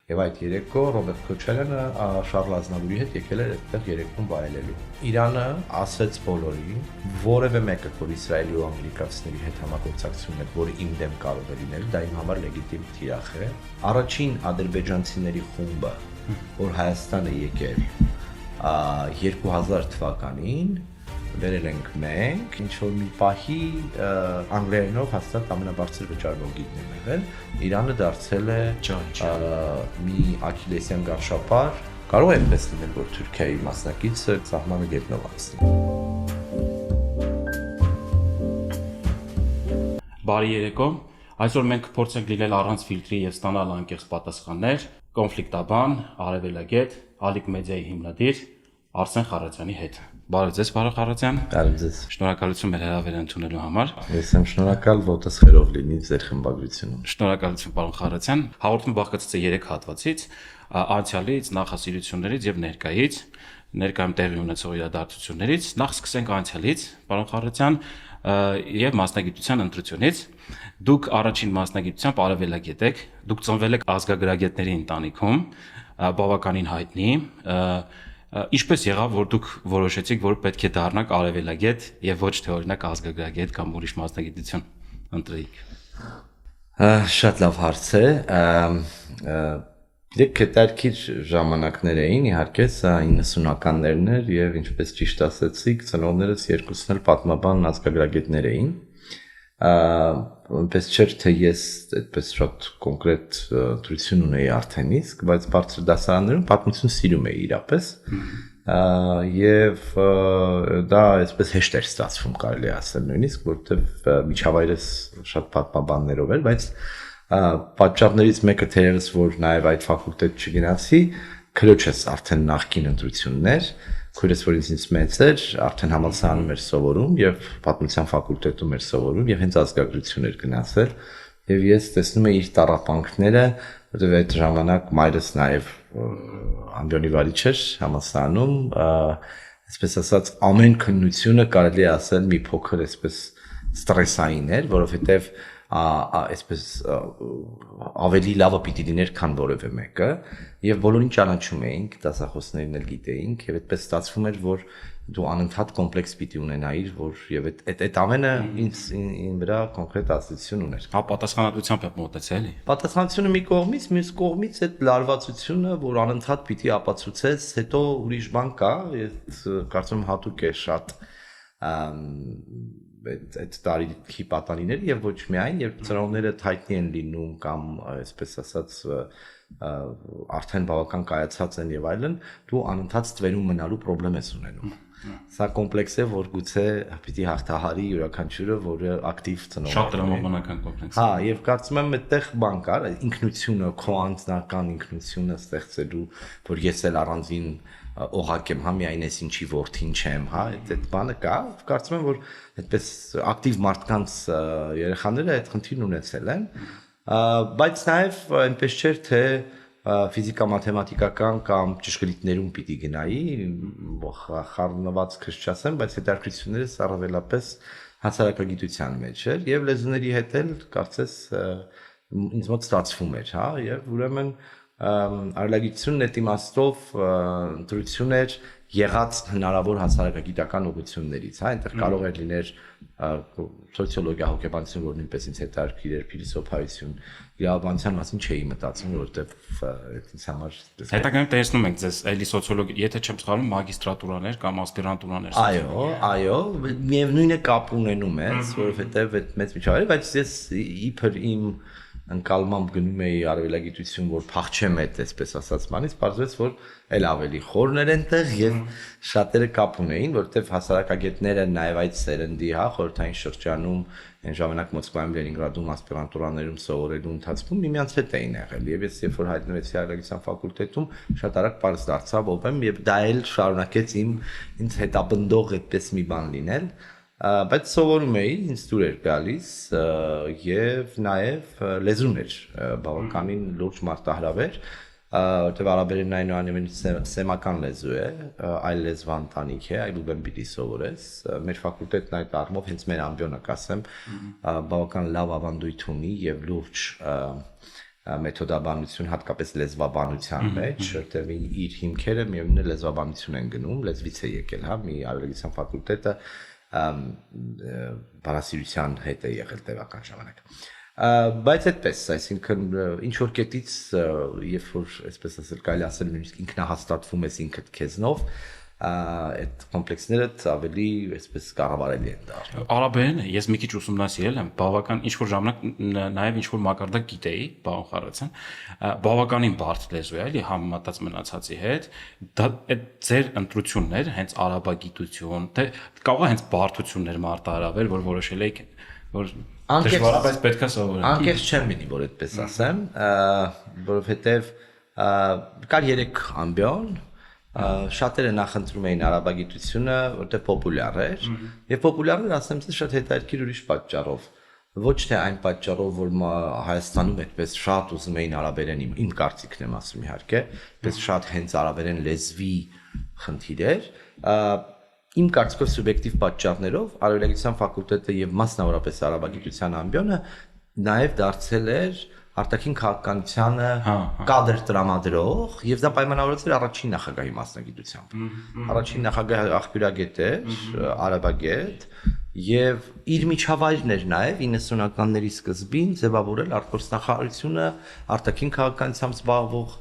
Եվ այդ երեկո Ռոբերտ Քոչարյանը Շարլ Ազնավուրի հետ եկել էր այդտեղ երեկոն վայելելու։ Իրանը ասեց բոլորին, որևէ մեկը, որ Իսրայելի ու ամերիկացիների հետ համագործակցություն ունի, որը իմ դեմ կարող է լինել, դա իմ համար լեգիտիմ թիրախ է։ Առաջին ադրբեջանցիների խումբը, որ Հայաստան է եկել 2000 թվականին, վերել ենք մենք, ինչ որ մի պահի անգլերենով հաստատ ամենաբարձր վճարվող գիդն է եղել, Իրանը դարձել է մի աքիլեսյան գարշապար, կարող է այնպես լինել, որ Թուրքիայի մասնակիցը սահմանը գետնով անցնի։ Բարի երեկո, այսօր մենք փորձենք լինել առանց ֆիլտրի եւ ստանալ անկեղծ պատասխաններ կոնֆլիկտաբան, արևելագետ, Ալիք մեդիայի հիմնադիր Արսեն Խառատյանի հետ։ Բարև ձեզ, պարոն Խառատյան։ Բարև ձեզ։ Շնորհակալություն մեր հրավերը ընդունելու համար։ Ես եմ շնորհակալ, ոտս խերով լինի ձեր խմբագրությունում։ Շնորհակալություն, պարոն Խառատյան։ Հաղորդումը բաղկացած է 3 հատվածից՝ անցյալից, նախասիրություններից եւ ներկայից, ներկայում տեղի ունեցող իրադարձություններից։ Նախ սկսենք անցյալից, պարոն Խառատյան, եւ մասնագիտության ընտրությունից։ Դուք առաջին մասնագիտությամբ արևելագետ եք, դուք ծնվել եք ազգագրագետների ընտանիքում, բավականին հայտնի։ Ինչպես եղավ, որ դուք որոշեցիք, որ պետք է դառնաք արևելագետ եւ ոչ թե օրինակ ազգագրագետ կամ ուրիշ մասնագիտություն ընտրեիք։ Շատ լավ հարց է։ Դեք հետաքրքիր ժամանակներ էին, իհարկե, սա 90-ականներն էր եւ ինչպես ճիշտ ասացիք, ծնողներս երկուսն էլ պատմաբան ազգագրագետներ էին։ Այնպես չէր, թե ես այդպես շատ կոնկրետ ընտրություն ունեի արդեն իսկ, բայց բարձր դասարաններում պատմություն սիրում էի իրապես։ Եվ դա այսպես հեշտ էր ստացվում, կարելի է ասել նույնիսկ, որովհետև միջավայրս շատ պատմաբաններով էր, բայց պատճառներից մեկը թերևս որ նաև այդ ֆակուլտետ չգնացի, քրոջս արդեն նախկին ընտրություններ, քույրս որ ինձ մեծ էր, արդեն համալսարանում էր սովորում եւ պատմության ֆակուլտետում էր սովորում եւ հենց ազգագրություն էր գնացել եւ ես տեսնում էի իր տառապանքները, որովհետեւ այդ ժամանակ մայրս նաեւ ամբիոնի վարիչ էր համալսարանում, այսպես ասած ամեն քննությունը կարելի է ասել մի փոքր այսպես ստրեսային էր, որովհետեւ այսպես ավելի լավը պիտի լիներ, քան որևէ մեկը եւ բոլորին ճանաչում էինք, դասախոսներին էլ գիտեինք եւ այդպես ստացվում էր, որ դու անընդհատ կոմպլեքս պիտի ունենայիր, որ եւ այդ ամենը ինձ վրա կոնկրետ ազդեցություն ուներ։ Հա պատասխանատվությամբ է մոտեցել էլի։ Պատասխանատվությունը մի կողմից, մյուս կողմից այդ լարվածությունը, որ անընդհատ պիտի ապացուցես, հետո ուրիշ բան կա, ես կարծում եմ հատուկ է շատ այդ տարիքի պատանիներ եւ ոչ միայն, երբ ծնողները հայտնի են լինում կամ այսպես ասած արդեն բավական կայացած են եւ այլն, դու անընդհատ ստվերում մնալու խնդրեմ ես ունենում։ Սա կոմպլեքս է, որ գուցե պիտի հաղթահարի յուրաքանչյուրը, որը ակտիվ ծնող է։ Շատ տրամաբանական կոմպլեքս։ Հա, եւ կարծում եմ այդտեղ բան կար, ինքնությունը, քո անձնական ինքնությունը ստեղծելու, որ ես էլ առանձին օղակ եմ, հա, միայն ես ինչի որդին չեմ, հա, այդ բանը կա, կարծում եմ, որ այդպես ակտիվ մարդկանց երեխաները այդ խնդիրն ունեցել են, բայց նաև այնպես չէր, թե ֆիզիկա-մաթեմատիկական կամ ճշգրիտ պիտի գնայի, խառնված քիչ չասեմ, բայց հետաքրքրություններս առավելապես հասարակագիտության մեջ էր եւ լեզուների հետ էլ կարծես ինձ մոտ ստացվում էր, հա, եւ ուրեմն արելագիտությունն այդ իմաստով ընտրություն էր եղած հնարավոր հասարակագիտական ուղղություններից, հա, այնտեղ կարող էր լիներ սոցիոլոգիա, հոգեբանություն, որ նույնպես ինձ հետաքրքիր էր, փիլիսոփայություն, իրավաբանության մասին չէի մտածում, որովհետև ինձ համար հետագայում տեսնում ենք ձեզ էլի սոցիոլոգիա, եթե չեմ սխալվում, մագիստրատուրաներ կամ ասպիրանտուրաներ։ Այո, միևնույնն է կապ ունենում է, որովհետև այդ մեծ միջավայր, բայց ես իբր իմ ընկալմամբ գնում էի արևելագիտություն, որ փախչեմ այդ, այսպես ասած, բանից, պարզվեց, որ էլ ավելի խորներ ենտեղ եւ շատերը կապ ունեին, որովհետեւ հասարակագետները նաեւ այդ սերնդի, հա, խորհրդային շրջանում, այն ժամանակ Մոսկվայում, Լենինգրադում, ասպիրանտուրաներում սովորելու ընթացքում միմյանց հետ էին եղել եւ ես երբ որ հայտնվեցի արևելագիտության ֆակուլտետում, շատ արագ պարզ դարձավ ով եմ եւ դա էլ շարունակեց ինձ հետապնդող այդպես մի բան լինել։ Բայց սովորում էի, ինձ դուր էր գալիս եւ նաեւ լեզուներ բավականին լուրջ մարտահրավեր, որտեղ արաբերենն այնուամենայնիվ սեմական լեզու է, այլ լեզվա ընտանիք է, այլուբեն պիտի սովորես։ Մեր ֆակուլտետն այդ առումով հենց մեր ամբիոնը կասեմ, բավական լավ ավանդույթ ունի եւ լուրջ մեթոդաբանություն, հատկապես լեզվաբանության մեջ, որտեղ իր հիմքերը միևնույն է լեզվաբանություն են գնում, լեզվից է եկել, հա, մի արվեստական ֆակուլտետը բանասիրության հետ է եղել տևական ժամանակ։ Բայց այդպես, այսինքն ինչ որ կետից, երբ որ այսպես ասել, կարելի ասել նույնիսկ ինքնահաստատվում ես ինքդ քեզնով, այդ կոմպլեքսները ավելի այսպես կառավարելի են դառնում։ Արաբերենը ես մի քիչ ուսումնասիրել եմ, բավական ինչ որ ժամանակ նաև ինչ որ մակարդակ գիտեի, պարոն Խարացյան, բավականին բարդ լեզու է, էլի համեմատած մնացածի հետ, դա այդ ձեր ընտրությունն էր, հենց արաբագիտություն, թե կարող է հենց բարդություններ մարտահրավեր, որ որոշել եք, որ դժվարապես պետք է սովորել։ Անկեղծ չեմ լինի, որ այդպես ասեմ, որովհետև կար 3 ամբիոն, շատերը նախընտրում էին արաբագիտությունը, որտեղ պոպուլյար էր, եւ պոպուլյար էր, ասեմ, շատ հետաքրքիր ուրիշ պատճառով։ Ոչ թե այն պատճառով, որ Հայաստանում այդպես շատ ուզում էին արաբերեն, իմ կարծիքն եմ ասում իհարկե, այդպես շատ հենց արաբերեն լեզվի խնդիր էր, իմ կարծիքով սուբյեկտիվ պատճառներով արաբերենության ֆակուլտետը եւ մասնավորապես արաբագիտության ամբիոնը նաեւ դարձել էր արտաքին քաղաքականությանը կադր տրամադրող եւ դա պայմանավորված էր առաջին նախագահի մասնագիտությամբ։ Առաջին նախագահը աղբյուրագետ էր, արաբագետ եւ իր միջավայրն էր նաեւ 90-ականների սկզբին ձևավորել արտգործնախարարությունը արտաքին քաղաքականությամբ զբաղվող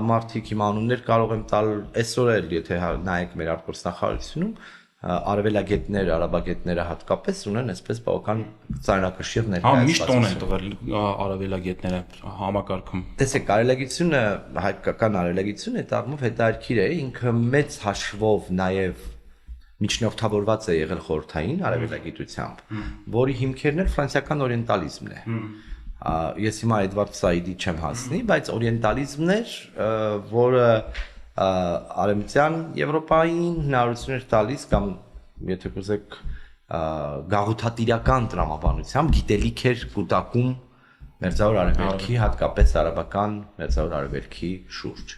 մարդիկ հիմա անուններ կարող եմ տալ այսօր էլ եթե նայեք մեր արտգործնախարարությունում արևելագետներ, արաբագետները հատկապես ունեն այսպես բավական ծայրակշիռ ներկայացված։ Միշտ տոն են տվել արևելագետները համակարգում։ Տեսեք, արևելագիտությունը, հայկական արևելագիտությունը այդ առումով հետաքրքիր է, ինքը մեծ հաշվով նաև միջնորդավորված է եղել խորհրդային արևելագիտությամբ, որի հիմքերն էլ ֆրանսիական օրիենտալիզմն է։ Ես հիմա Էդվարդ Սաիդի չեմ հասնի, բայց օրիենտալիզմն էր, որը արևմտյան Եվրոպային հնարավորություններ տալիս կամ եթե կուզեք գաղութատիրական տրամաբանությամբ գիտելիք էր կուտակում Մերձավոր Արևելքի, հատկապես արաբական Մերձավոր Արևելքի շուրջ։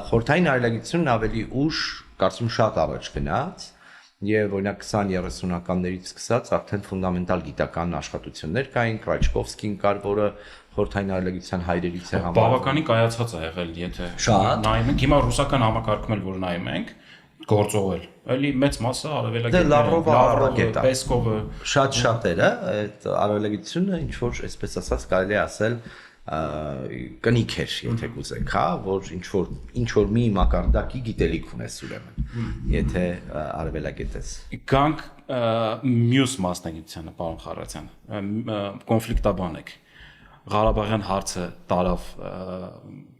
Խորհրդային արևելագիտությունն ավելի ուշ, կարծում շատ առաջ գնաց եւ օրինակ 20-30-ականներից սկսած արդեն ֆունդամենտալ գիտական աշխատություններ կային, Կրաչկովսկին կար, որը խորհրդային արևելագիտության հայրերից է համարվում։ Բավականին կայացած է եղել, եթե նայում ենք, հիմա ռուսական համակարգում էլ որ նայում ենք, գործողել։ Էլի մեծ մասը արևելագետներ, Լավրովը, Պեսկովը, շատ-շատերը այդ արևելագիտությունը ինչ որ այսպես ասած կարելի է ասել կնիք էր, եթե կուզեք, հա, որ ինչ որ մի մակարդակի գիտելիք ունես ուրեմն, եթե արևելագետ ես։ Գանք մյուս մասնագիտությանը, պարոն Խարացյան, կոնֆլիկտաբան եք։ Ղարաբաղյան հարցը տարավ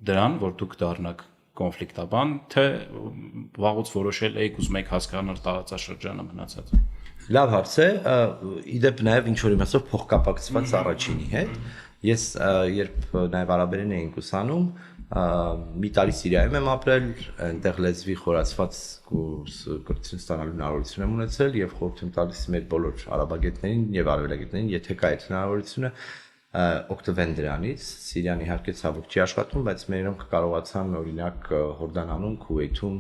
դրան, որ դուք դառնաք կոնֆլիկտաբան, թե վաղուց որոշել եք ուզում եք հասկանալ տարածաշրջանը մնացած։ Լավ հարց է, իդեպ նաև ինչ որ իմաստով փոխկապակցված առաջինի հետ։ Ես երբ նաև արաբերեն էինք ուսանում, մի տարի Սիրիայում եմ ապրել, այնտեղ լեզվի խորացված կրթություն ստանալու հնարավորություն եմ ունեցել եւ խորհուրդ եմ տալիս մեր բոլոր արաբագետներին եւ արևելագետներին, եթե կա այդ հնարավորությունը օգտվեն դրանից։ Սիրիան իհարկե ցավոք չի աշխատում, բայց մերոնք կարողացան օրինակ Հորդանանում, Քուվեյթում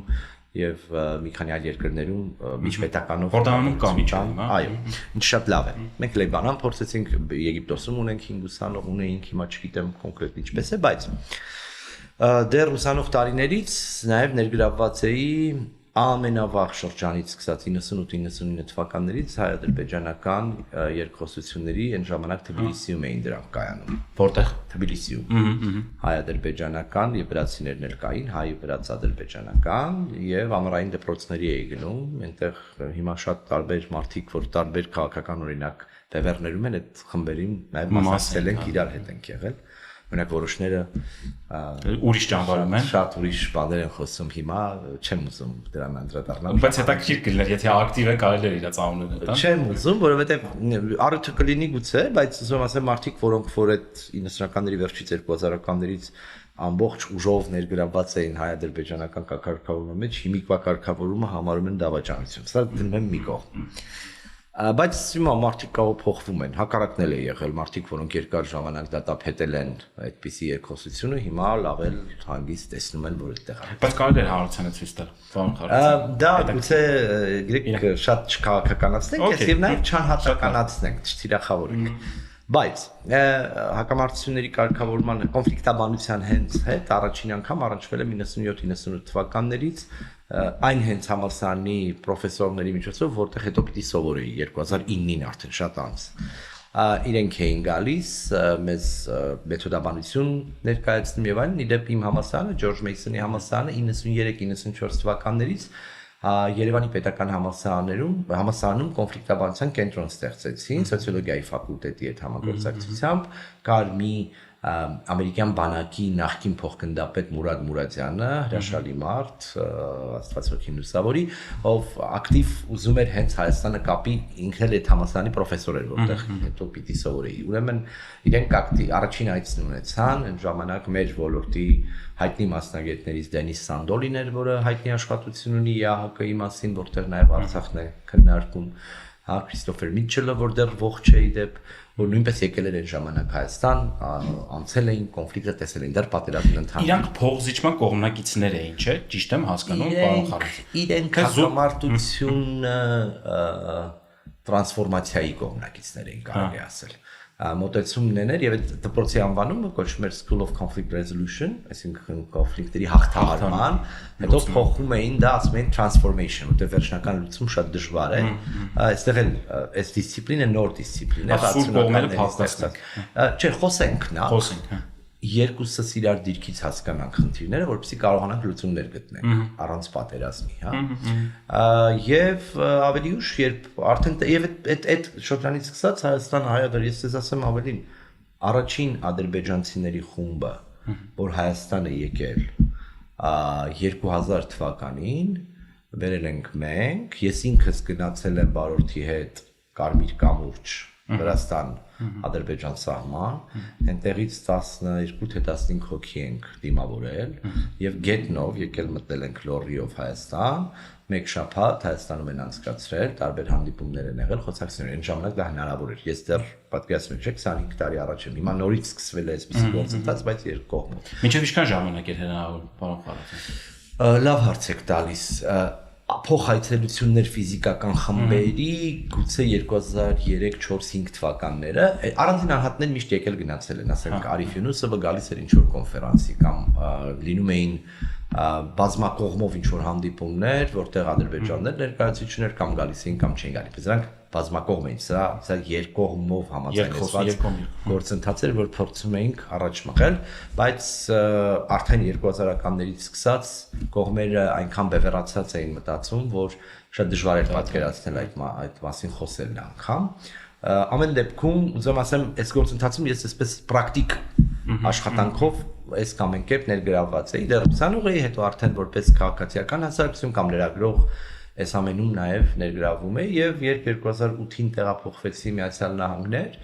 եւ մի քանի այլ երկրներում միջպետականով Հորդանանում կա միջան, այո, ինչ շատ լավ է։ Մենք Լիբանան փորձեցինք, Եգիպտոսում ունենք 5 ուսանող ունեինք, հիմա չգիտեմ կոնկրետ ինչպես է, բայց դեռ ուսանող տարիներից նաեւ ներգրավված էի ամենավաղ շրջանից սկսած 98-99 թվականներից հայ-ադրբեջանական երկխոսությունների այն ժամանակ Թբիլիսիում էին դրանք կայանում։ Որտեղ? Թբիլիսիում։ Հայ-ադրբեջանական եւ վրացիներն էլ կային, հայ-վրաց-ադրբեջանական եւ ամառային դպրոցների էի գնում, այնտեղ հիմա շատ տարբեր մարդիկ, որ տարբեր քաղաքական օրինակ տևերներում են այդ խմբերին նաեւ մասնակցել են, իրար հետ են եղել։ Օրինակ որոշները ուրիշ ճամբարում են, շատ ուրիշ բաներ են խոսում հիմա, չեմ ուզում դրան անդրադառնալ։ Բայց հետաքրքիր կլիներ, եթե ակտիվ է կարելի է իրաց անունը տալ։ Չեմ ուզում, որովհետև առիթը կլինի գուցե, բայց ուզում ասեմ մարդիկ, որոնք որ այդ 90-ականների վերջից 2000-ականներից ամբողջ ուժով ներգրավված էին հայ-ադրբեջանական կարգավորման մեջ, հիմիկվա կարգավորումը համարում են դավաճանություն։ Սա դնում եմ մի կողմ։ Բայց հիմա մարդիկ կարող փոխվում են, հակառակն էլ է եղել, մարդիկ, որոնք երկար ժամանակ դատապետել են այդպիսի երկխոսությունը, հիմա լավ էլ հանգիստ տեսնում են, որ այդտեղ է։ Բայց կարելի է հարցանը ցույց տալ, պարոն Խարացյան։ Դա գուցե գրեք շատ չքաղաքականացնենք, եւ նաև չանհատականացնենք, չթիրախավորենք։ Բայց հակամարտությունների կարգավորման կոնֆլիկտաբանության հենց հետ առաջին անգամ առնչվել է 97-98 թվականներից այն հենց համալսարանի պրոֆեսորների միջոցով, որտեղ հետո պիտի սովորեի 2009-ին արդեն շատ անց։ Իրենք էին գալիս մեզ մեթոդաբանություն ներկայացնում եւ այլն, իդեպ իմ համալսարանը Ջորջ Մեյսոնի համալսարանը 93-94 թվականներից Երևանի պետական համալսարանում կոնֆլիկտաբանության կենտրոն ստեղծեցին սոցիոլոգիայի ֆակուլտետի հետ համագործակցությամբ, կար մի ամերիկյան բանակի նախկին փոխգնդապետ Մուրադ Մուրադյանը, հրաշալի մարդ, Աստված հոգին լուսավորի, ով ակտիվ ուզում էր հենց Հայաստանը կապի, ինքն էլ այդ համալսարանի պրոֆեսոր էր, որտեղ հետո պիտի սովորեի։ Ուրեմն իրենք առաջին այցն ունեցան, այն ժամանակ մեր ոլորտի հայտնի մասնագետներից Դենիս Սանդոլին էր, որը հայտնի աշխատություն ունի ԵԱՀԿ-ի մասին, որտեղ նաև Արցախն է քննարկում, Քրիստոֆեր Միչելը, որ դեռ ողջ է իդեպ, որ նույնպես եկել էր այն ժամանակ Հայաստան, անցել էին կոնֆլիկտը, տեսել էին դեռ պատերազմն ընթանում։ Իրանք փոխզիջման կողմնակիցներ էին, չէ՞, ճիշտ եմ հասկանում, պարոն Խարոզյան։ Իրենք հակամարտությունը տրանսֆորմացիայի կողմնակիցներ էին, կարելի ասել։ Մոտեցումն էր եւ այդ դպրոցի անվանումը կոչվում էր School of Conflict Resolution, այսինքն կոնֆլիկտների հաղթահարման, հետո փոխում էին դա ասում էին transformation, որտեղ վերջնական լուծում շատ դժվար է։ Այստեղ էլ այս դիսցիպլինը նոր դիսցիպլին է, կողմերը փոխվեցին։ Չէ, խոսենք նա։ Խոսենք, հա։ Երկուսս իրար դիրքից հասկանանք խնդիրները, որպեսզի կարողանանք լուծումներ գտնենք առանց պատերազմի, հա։ Եվ ավելի ուշ, երբ արդեն եւ այդ շրջանից սկսած Հայաստան հայադար, ես ձեզ ասեմ ավելին, առաջին ադրբեջանցիների խումբը, որ Հայաստան է եկել 2000 թվականին, վերել ենք մենք, ես ինքս գնացել եմ բարորդի հետ Կարմիր կամուրջ Վրաստան, Ադրբեջան սահման, այնտեղից 12 թե 15 հոգի ենք դիմավորել եւ գետնով եկել մտնել ենք լորիով Հայաստան, մեկ շաբաթ Հայաստանում են անցկացրել, տարբեր հանդիպումներ են եղել, խոսակցություններ, այն ժամանակ դա հնարավոր էր։ Ես դեռ պատկերացնում եք 25 տարի առաջ եմ։ Հիմա նորից սկսվել է այսպիսի գործընթաց, բայց երկու կողմով։ Մինչև ինչքան ժամանակ էր հնարավոր, պարոն Խարոզյան։ Լավ հարց եք տալիս։ Փոխայցելություններ ֆիզիկական խմբերի գուցե 2003-4-5 թվականները առանձին անհատներ միշտ եկել գնացել են, ասենք Արիֆ Յունուսովը գալիս էր ինչ-որ կոնֆերանսի կամ լինում էին բազմակողմով ինչ-որ հանդիպումներ, որտեղ ադրբեջաններ ներկայացուցիչներ կամ գալիս էին կամ չէին գալիս։ Դրանք բազմակողմ էին, սա երկկողմով համաձայնեցված գործընթաց էր, որ փորձում էինք առաջ մղել, բայց արդեն 2000-ականներից սկսած կողմերը այնքան բևեռացած էին մտածում, որ շատ դժվար էր պատկերացնել այդ մասին խոսելն անգամ։ Ամեն դեպքում ուզում ասեմ, այս գործընթացում ես այսպես պրակտիկ աշխատանքով այս կամ այն կերպ ներգրավված էի, դեռ ուսանող էի, հետո արդեն որպես քաղաքացիական հասարակություն կամ լրագրող այս ամենում նաև ներգրավում է եւ երբ 2008-ին տեղափոխվեցի Միացյալ Նահանգներ,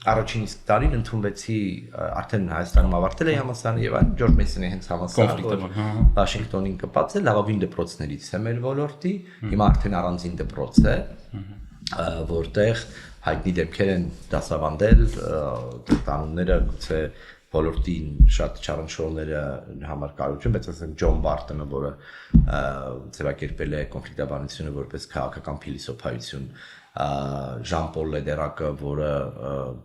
առաջին իսկ տարին ընդունվեցի արդեն Հայաստանում ավարտել էի համալսարանը եւ այն Ջորջ Մեյսոնի հենց համալսարանը Վաշինգտոնին կպած է, լավագույն դպրոցներից է մեր ոլորտի, հիմա արդեն առանձին դպրոց է, որտեղ հայտնի դեպքեր են դասավանդել, տանունները գուցե ոլորտին շատ չարնչողները համար կարողություն, բայց ասենք Ջոն Բարտոնը, որը ձևակերպել է կոնֆլիկտաբանությունը որպես քաղաքական փիլիսոփայություն, Ժան-Պոլ Լեդերակը, որը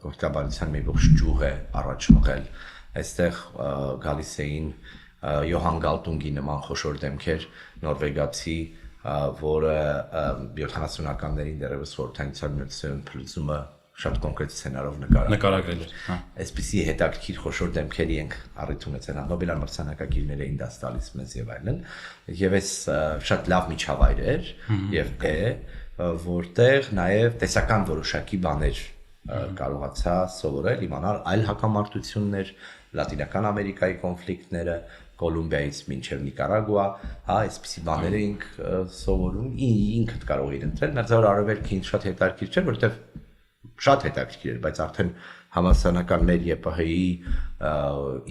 կոնֆլիկտաբանության մի ողջ ճյուղ է առաջ մղել, այստեղ գալիս էին Յոհան Գալտունգի նման խոշոր դեմքեր, նորվեգացի, որը 70-ականներին դեռևս խորհրդային միության փլուզումը շատ կոնկրետ սցենարով նկարագրել էր։ Այսպիսի հետաքրքիր խոշոր դեմքերի ենք առիթ ունեցել, Նոբելյան մրցանակակիրներ էին դաս տալիս մեզ եւ այլն, եւ այս շատ լավ միջավայր էր եւ որտեղ նաեւ տեսական որոշակի բաներ կարողացա սովորել, իմանալ այլ հակամարտություններ, Լատինական Ամերիկայի կոնֆլիկտները, Կոլումբիայից մինչև Նիկարագուա, այսպիսի բաներ էինք սովորում, ինքդ կարող էիր ընտրել, մերձավոր արևելքին շատ հետաքրքիր չէր, որովհետեւ շատ հետաքրքիր էր, բայց արդեն համալսարանական մեր ԵՊՀ-ի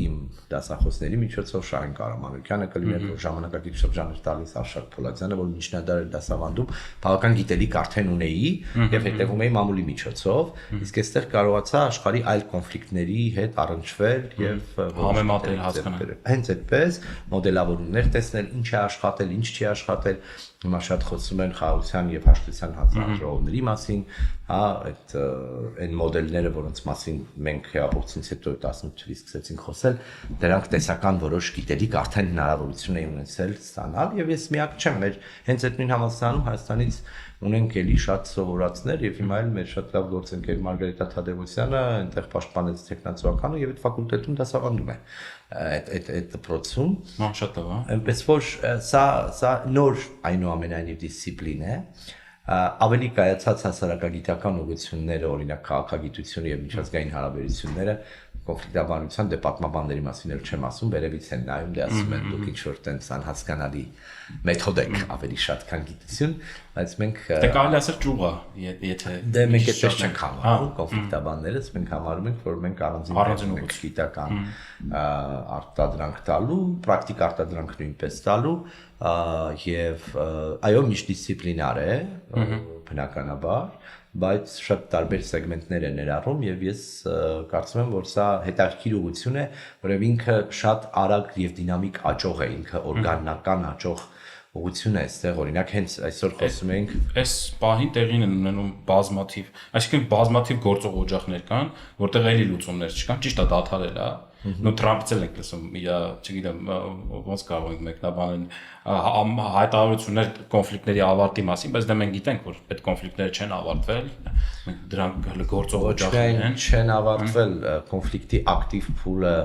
իմ դասախոսների միջոցով Շահեն Կարամանոկյանը կլիներ, որ ժամանակակից շրջան էր տալիս Արշակ Փոլազյանը, որ միջնադար էր դասավանդում, բավական գիտելիք արդեն ունեի եւ հետեւում էի մամուլի միջոցով, իսկ այստեղ կարողացա աշխարհի այլ կոնֆլիկտների հետ առնչվել եւ համեմատել, հասկանալ։ Հենց այդպես մոդելավորումներ տեսնել, ինչ է աշխատել, ինչ չի աշխատել, հիմա շատ խոսում են խաղաղության եւ հաշտության հանձնաժողովների մասին, հա, այդ այն մոդելները, որոնց մասին մենք հեղափոխությունից հետո 18 թվականից սկսեցինք խոսել, դրանք տեսական որոշ գիտելիք արդեն հնարավորություն էին ունեցել ստանալ, եւ ես միակ չեմ, մեր հենց այդ նույն համալսարանում Հայաստանից ունենք էլի շատ սովորածներ եւ հիմա էլ մեր շատ լավ գործընկեր Մարգարիտա Թադևոսյանը այնտեղ պաշտպանեց տեխնացուականը եւ այդ ֆակուլտետում դասավանդում է այդ դպրոցում շատ լավ, այնպես որ սա նոր այնուամենայնիվ դիսցիպլին է ավելի կայացած հասարակագիտական ուղղությունները օրինակ քաղաքագիտությունը եւ միջազգային հարաբերությունները կոնֆլիկտաբանության դե պատմաբանների մասին էլ չեմ ասում, վերևից են նայում, դե ասում են դուք ինչ-որ տենց անհասկանալի մեթոդ եք, ավելի շատ քան գիտություն, բայց մենք դե կարելի ասել ճյուղա, եթե դե մենք այդպես չենք համարում կոնֆլիկտաբաններս, մենք համարում ենք, որ մենք առանձին ենք գիտական արտադրանք տալու, պրակտիկ արտադրանք նույնպես տալու եւ այո, միջդիսցիպլինար է, բնականաբար բայց շատ տարբեր սեգմենտներ են ներառում եւ ես կարծում եմ որ սա հետաքրքիր ուղղություն է, որովհետեւ ինքը շատ արագ եւ դինամիկ աճող է, ինքը օրգանական աճող ուղղություն է, այստեղ օրինակ հենց այսօր խոսում ենք այս պահին տեղին են ունենում բազմաթիվ, այսինքն բազմաթիվ գործող օջախներ կան, որտեղ էլի լուծումներ չկան, ճիշտ է դադարել է նո Թրամփից էլ ենք լսում, չգիտեմ, ոնց կարող ենք մեկնաբանել հայտարարություններ կոնֆլիկտների ավարտի մասին, բայց դա մենք գիտենք, որ այդ կոնֆլիկտները չեն ավարտվել, դրանք գործող օջախներ են, չեն ավարտվել, կոնֆլիկտի ակտիվ փուլը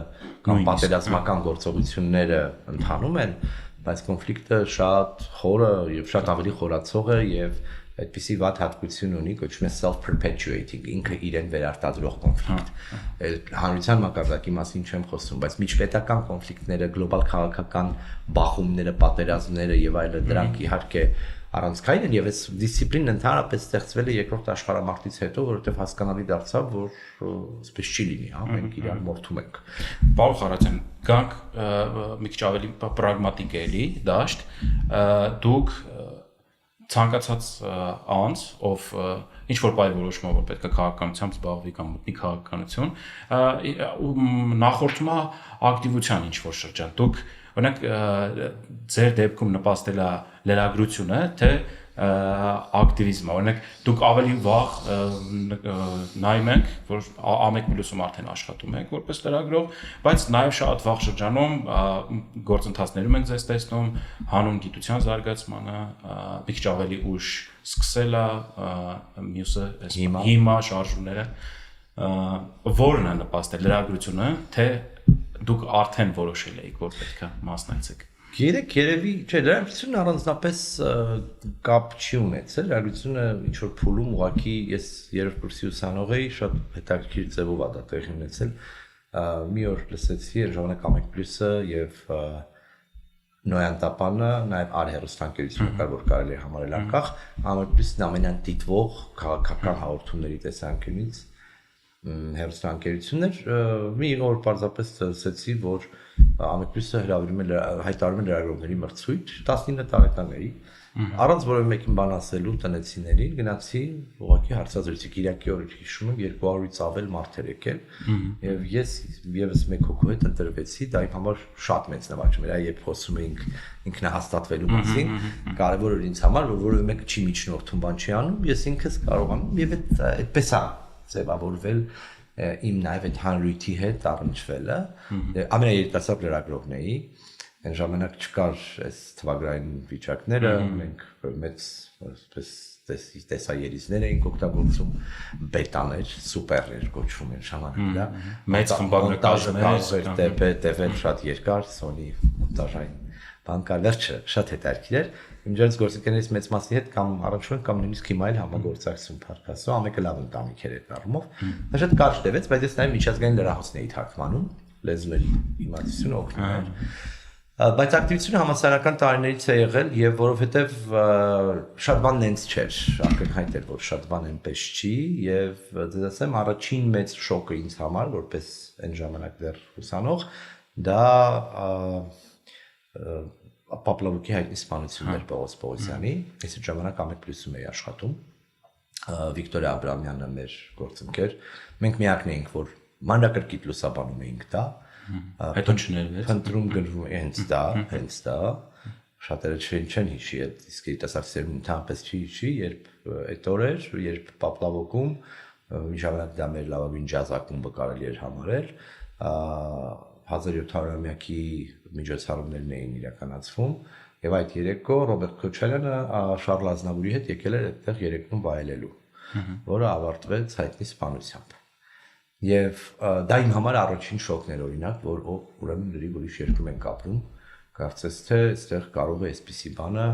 կամ պատերազմական գործողությունները ընթանում են, բայց կոնֆլիկտը շատ խորը եւ շատ ավելի խորացող է եւ այդպիսի վատ հատկություն ունի, կոչվում է self-perpetuating, ինքը իրեն վերարտադրող կոնֆլիկտ։ Հանրության մակարդակի մասին չեմ խոսում, բայց միջպետական կոնֆլիկտները, գլոբալ քաղաքական բախումները, պատերազմները եւ այլն, դրանք իհարկե առանցքային են եւ այս դիսցիպլինն ընդհանրապես ստեղծվել է երկրորդ աշխարհամարտից հետո, որովհետեւ հասկանալի դարձավ, որ այսպես չի լինի, հա, մենք իրար մորթում ենք։ Պարոն Խարատյան, գանք մի քիչ ավելի պրագմատիկ էլի, դաշտ, դուք ցանկացած անձ, ով ինչ որ բայ որոշում որ պետք է քաղաքականությամբ զբաղվի կամ մտնի քաղաքականություն, նախորդում է ակտիվության ինչ որ շրջան։ Դուք օրինակ ձեր դեպքում նպաստել է լրագրությունը, թե ակտիվիզմը, օրինակ դուք ավելի վաղ նայում եք, որ A1+-ում արդեն աշխատում եք որպես լրագրող, բայց նաև շատ վաղ շրջանում գործընթացներում ենք ձեզ տեսնում, հանուն գիտության զարգացմանը, մի քիչ ավելի ուշ սկսելա, մյուսը հիմա շարժումները, որն է նպաստել լրագրությունը, թե դուք արդեն որոշել եք, որ պետք է մասնակցեք։ Գիտեք, երևի, չէ, լրագրությունը առանձնապես կապ չի ունեցել, լրագրությունը ինչ որ փուլում ուղղակի ես երրորդ կուրսի ուսանող էի, շատ հետաքրքիր ձևով է դա տեղի ունեցել։ Մի օր լսեցի այն ժամանակ A1+-ը եւ Նոյան Տապանը, նաեւ արհերոստանկերությունը կար, որ կարելի է համարել անկախ, A1+-ն ամենադիտվող քաղաքական հաղորդումների տեսանկյունից հերոստանկերություններ, մի օր պարզապես լսեցի, որ A1+-ը հայտարարում է լրագրողների մրցույթ 19 տարեկաների, առանց որևէ մեկին բան ասելու տնեցիներին, գնացի, ուղղակի հարցազրույցի Կիրակի օրը հիշում եմ 200-ից ավել մարդեր եկել, եւ ես եւս մեկ հոգու հետ ընտրվեցի, դա իմ համար շատ մեծ նվաճում էր, երբ խոսում էինք ինքնահաստատվելու մասին, կարեւոր էր ինձ համար, որ որևէ մեկը չի միջնորդում, բան չի անում, ես ինքս կարողանում եւ այդպես է ձևավորվել իմ նաև այդ հանրույթի հետ առնչվելը, ամենաերիտասարդ լրագրողն էի, այն ժամանակ չկար այս թվագրային վիճակները, մենք մեծ տեսաերիզներ էինք օգտագործում, բետաներ, սուպեր էր կոչվում այն ժամանակը, մեծ խմբագրականում TV շատ երկար, Sony մոնտաժային բան կար, վերջը շատ հետաքրքիր էր։ Իմ ջերմ գործընկերներից մեծ մասի հետ կամ առնչվում ենք կամ նույնիսկ հիմա էլ համագործակցում Փարքասո, ամեկը լավ ընտանիք էր այդ առումով։ Դա շատ կարճ տևեց, բայց ես նաև միջազգային լրահոսն էի թարգմանում, լեզուների իմացությունը օգնում էր։ Բայց ակտիվությունը համասարական տարիներից է եղել եւ որովհետեւ շատ բան նենց չէր, ակնհայտ էր, որ շատ բան այնպես չի եւ դες ասեմ առաջին մեծ շոկը ինձ համար, որպես այն ժամանակ դեռ ուսանող, դա Պապլավուկի հայտնի սպանություններ Պողոս Պողոսյանի, ես այդ ժամանակ A1+-ում էի աշխատում, Վիկտորիա Աբրամյանը մեր գործընկեր, մենք միակն էինք, որ մանրակրկիտ լուսաբանում էինք դա, հետո չներվեց, փնտրում գնվում հենց դա, շատերը չեն հիշի այդ իսկ երիտասարդները ընդհանրապես չի հիշի, երբ այդ օրեր, երբ Պապլավոկում մի ժամանակ դա մեր լավագույն ջազ ակումբը կարելի էր համարել, 1700-ամյակի միջոցառումներն էին իրականացվում եւ այդ երեկո Ռոբերտ Քոչարյանը Շարլ Ազնավուրի հետ եկել էր այդտեղ երեկոն վայելելու, որը ավարտվեց հայտնի սպանությամբ։ Եվ դա իմ համար առաջին շոկն էր օրինակ, որ ուրեմն լրիվ ուրիշ երկրում ենք ապրում, կարծես թե այստեղ կարող է այսպիսի բանը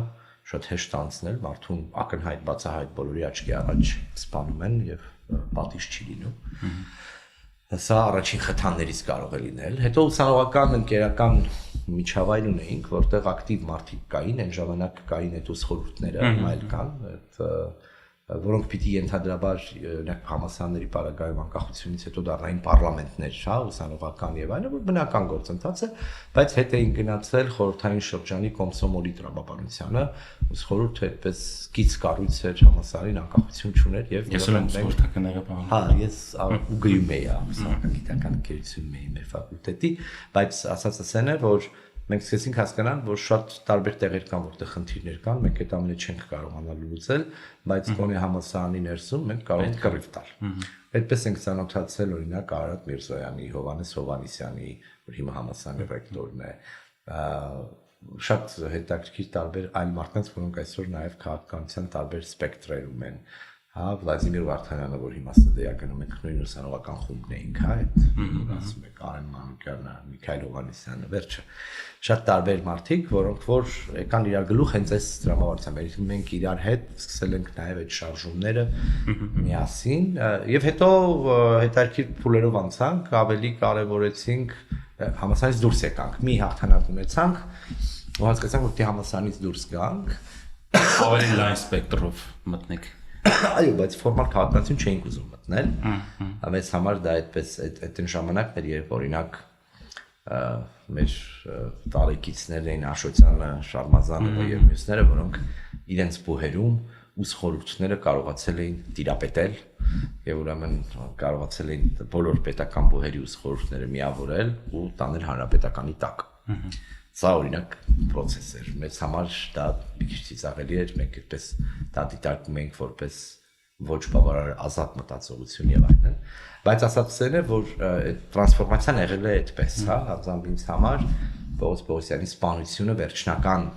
շատ հեշտ անցնել, մարդուն ակնհայտ բացահայտ բոլորի աչքի առաջ սպանում են եւ պատիժ չի լինում։ Սա առաջին խթաններից կարող է լինել։ Հետո ուսանողական ընկերական միջավայր ունեինք, որտեղ ակտիվ մարդիկ կային, այն ժամանակ կային այդ ուսխորհուրդները, այլ կան, որոնք պիտի ենթադրաբար համալսարանների պարագայում անկախությունից հետո դառնային պարլամենտներ, հա, ուսանողական եւ այլն, որ բնական գործընթաց է, բայց հետ էին գնացել խորհրդային շրջանի կոմսոմոլի տրամաբանությանը, ուսխորհուրդը այդպես գից կառույց էր, համալսարանի անկախություն չուներ եւ խորհրդական եղբայր։ Հա, ես ու գրում էի ուսանողական գիտական ընկերությունում էի մեր ֆակուլտետի, բայց ասածս այն է, որ մենք սկսեցինք հասկանալ, որ շատ տարբեր տեղեր կան, որտեղ խնդիրներ կան, մենք այդ ամենը չենք կարողանալ լուծել, բայց գոնե համալսարանի ներսում մենք կարող ենք կռիվ տալ։ Այդպես ենք ծանոթացել օրինակ Արարատ Միրզոյանի, Հովհաննես Հովհաննիսյանի, որ հիմա համալսարանի ռեկտորն է, շատ հետաքրքիր տարբեր այլ մարդկանց, որոնք այսօր նաև քաղաքականության տարբեր սպեկտրերում են։ Հա, Վլադիմիր Վարդանյանը, որ հիմա ստեյականում ենք նույն ուսանողական խումբն էինք, հա, այդ ասում եք Արեն Մանուկյանը, Միքայել Հովհաննիսյանը, վերջը շատ տարբեր մարդիկ, որոնք որ եկան իրար գլուխ հենց այս դրամավարությամբ, մենք իրար հետ սկսել ենք նաև այդ շարժումները միասին, եւ հետո հետաքրքիր փուլերով անցանք, ավելի կարևորեցինք համալսարանից դուրս եկանք, մի հաղթանակ ունեցանք, ու հասկացանք, որ դե համալսարանից դուրս գանք, ավելի լայն սպեկտրով մտնենք։ Այո, բայց ֆորմալ քաղաքականություն չէինք ուզում մտնել, բայց համար դա այդպես այդ ժամանակն էր, երբ օրինակ մեր տարեկիցներն էին Աշոտյանը, Շարմազանովը եւ մյուսները, որոնք իրենց բուհերում ուսխորհուրդները կարողացել էին տիրապետել եւ ուրեմն կարողացել էին բոլոր պետական բուհերի ուսխորհուրդները միավորել ու տանել հանրապետականի տակ։ Սա օրինակ process էր, մեծ համար դա մի քիչ ծիծաղելի էր, մենք այդպես դա դիտարկում ենք որպես ոչ բավարար ազատ մտածողություն եւ այլն, բայց ասածն է, որ այդ տրանսֆորմացիան եղել է այդպես, հա, անձամբ ինձ համար Պողոս Պողոսյանի սպանությունը վերջնական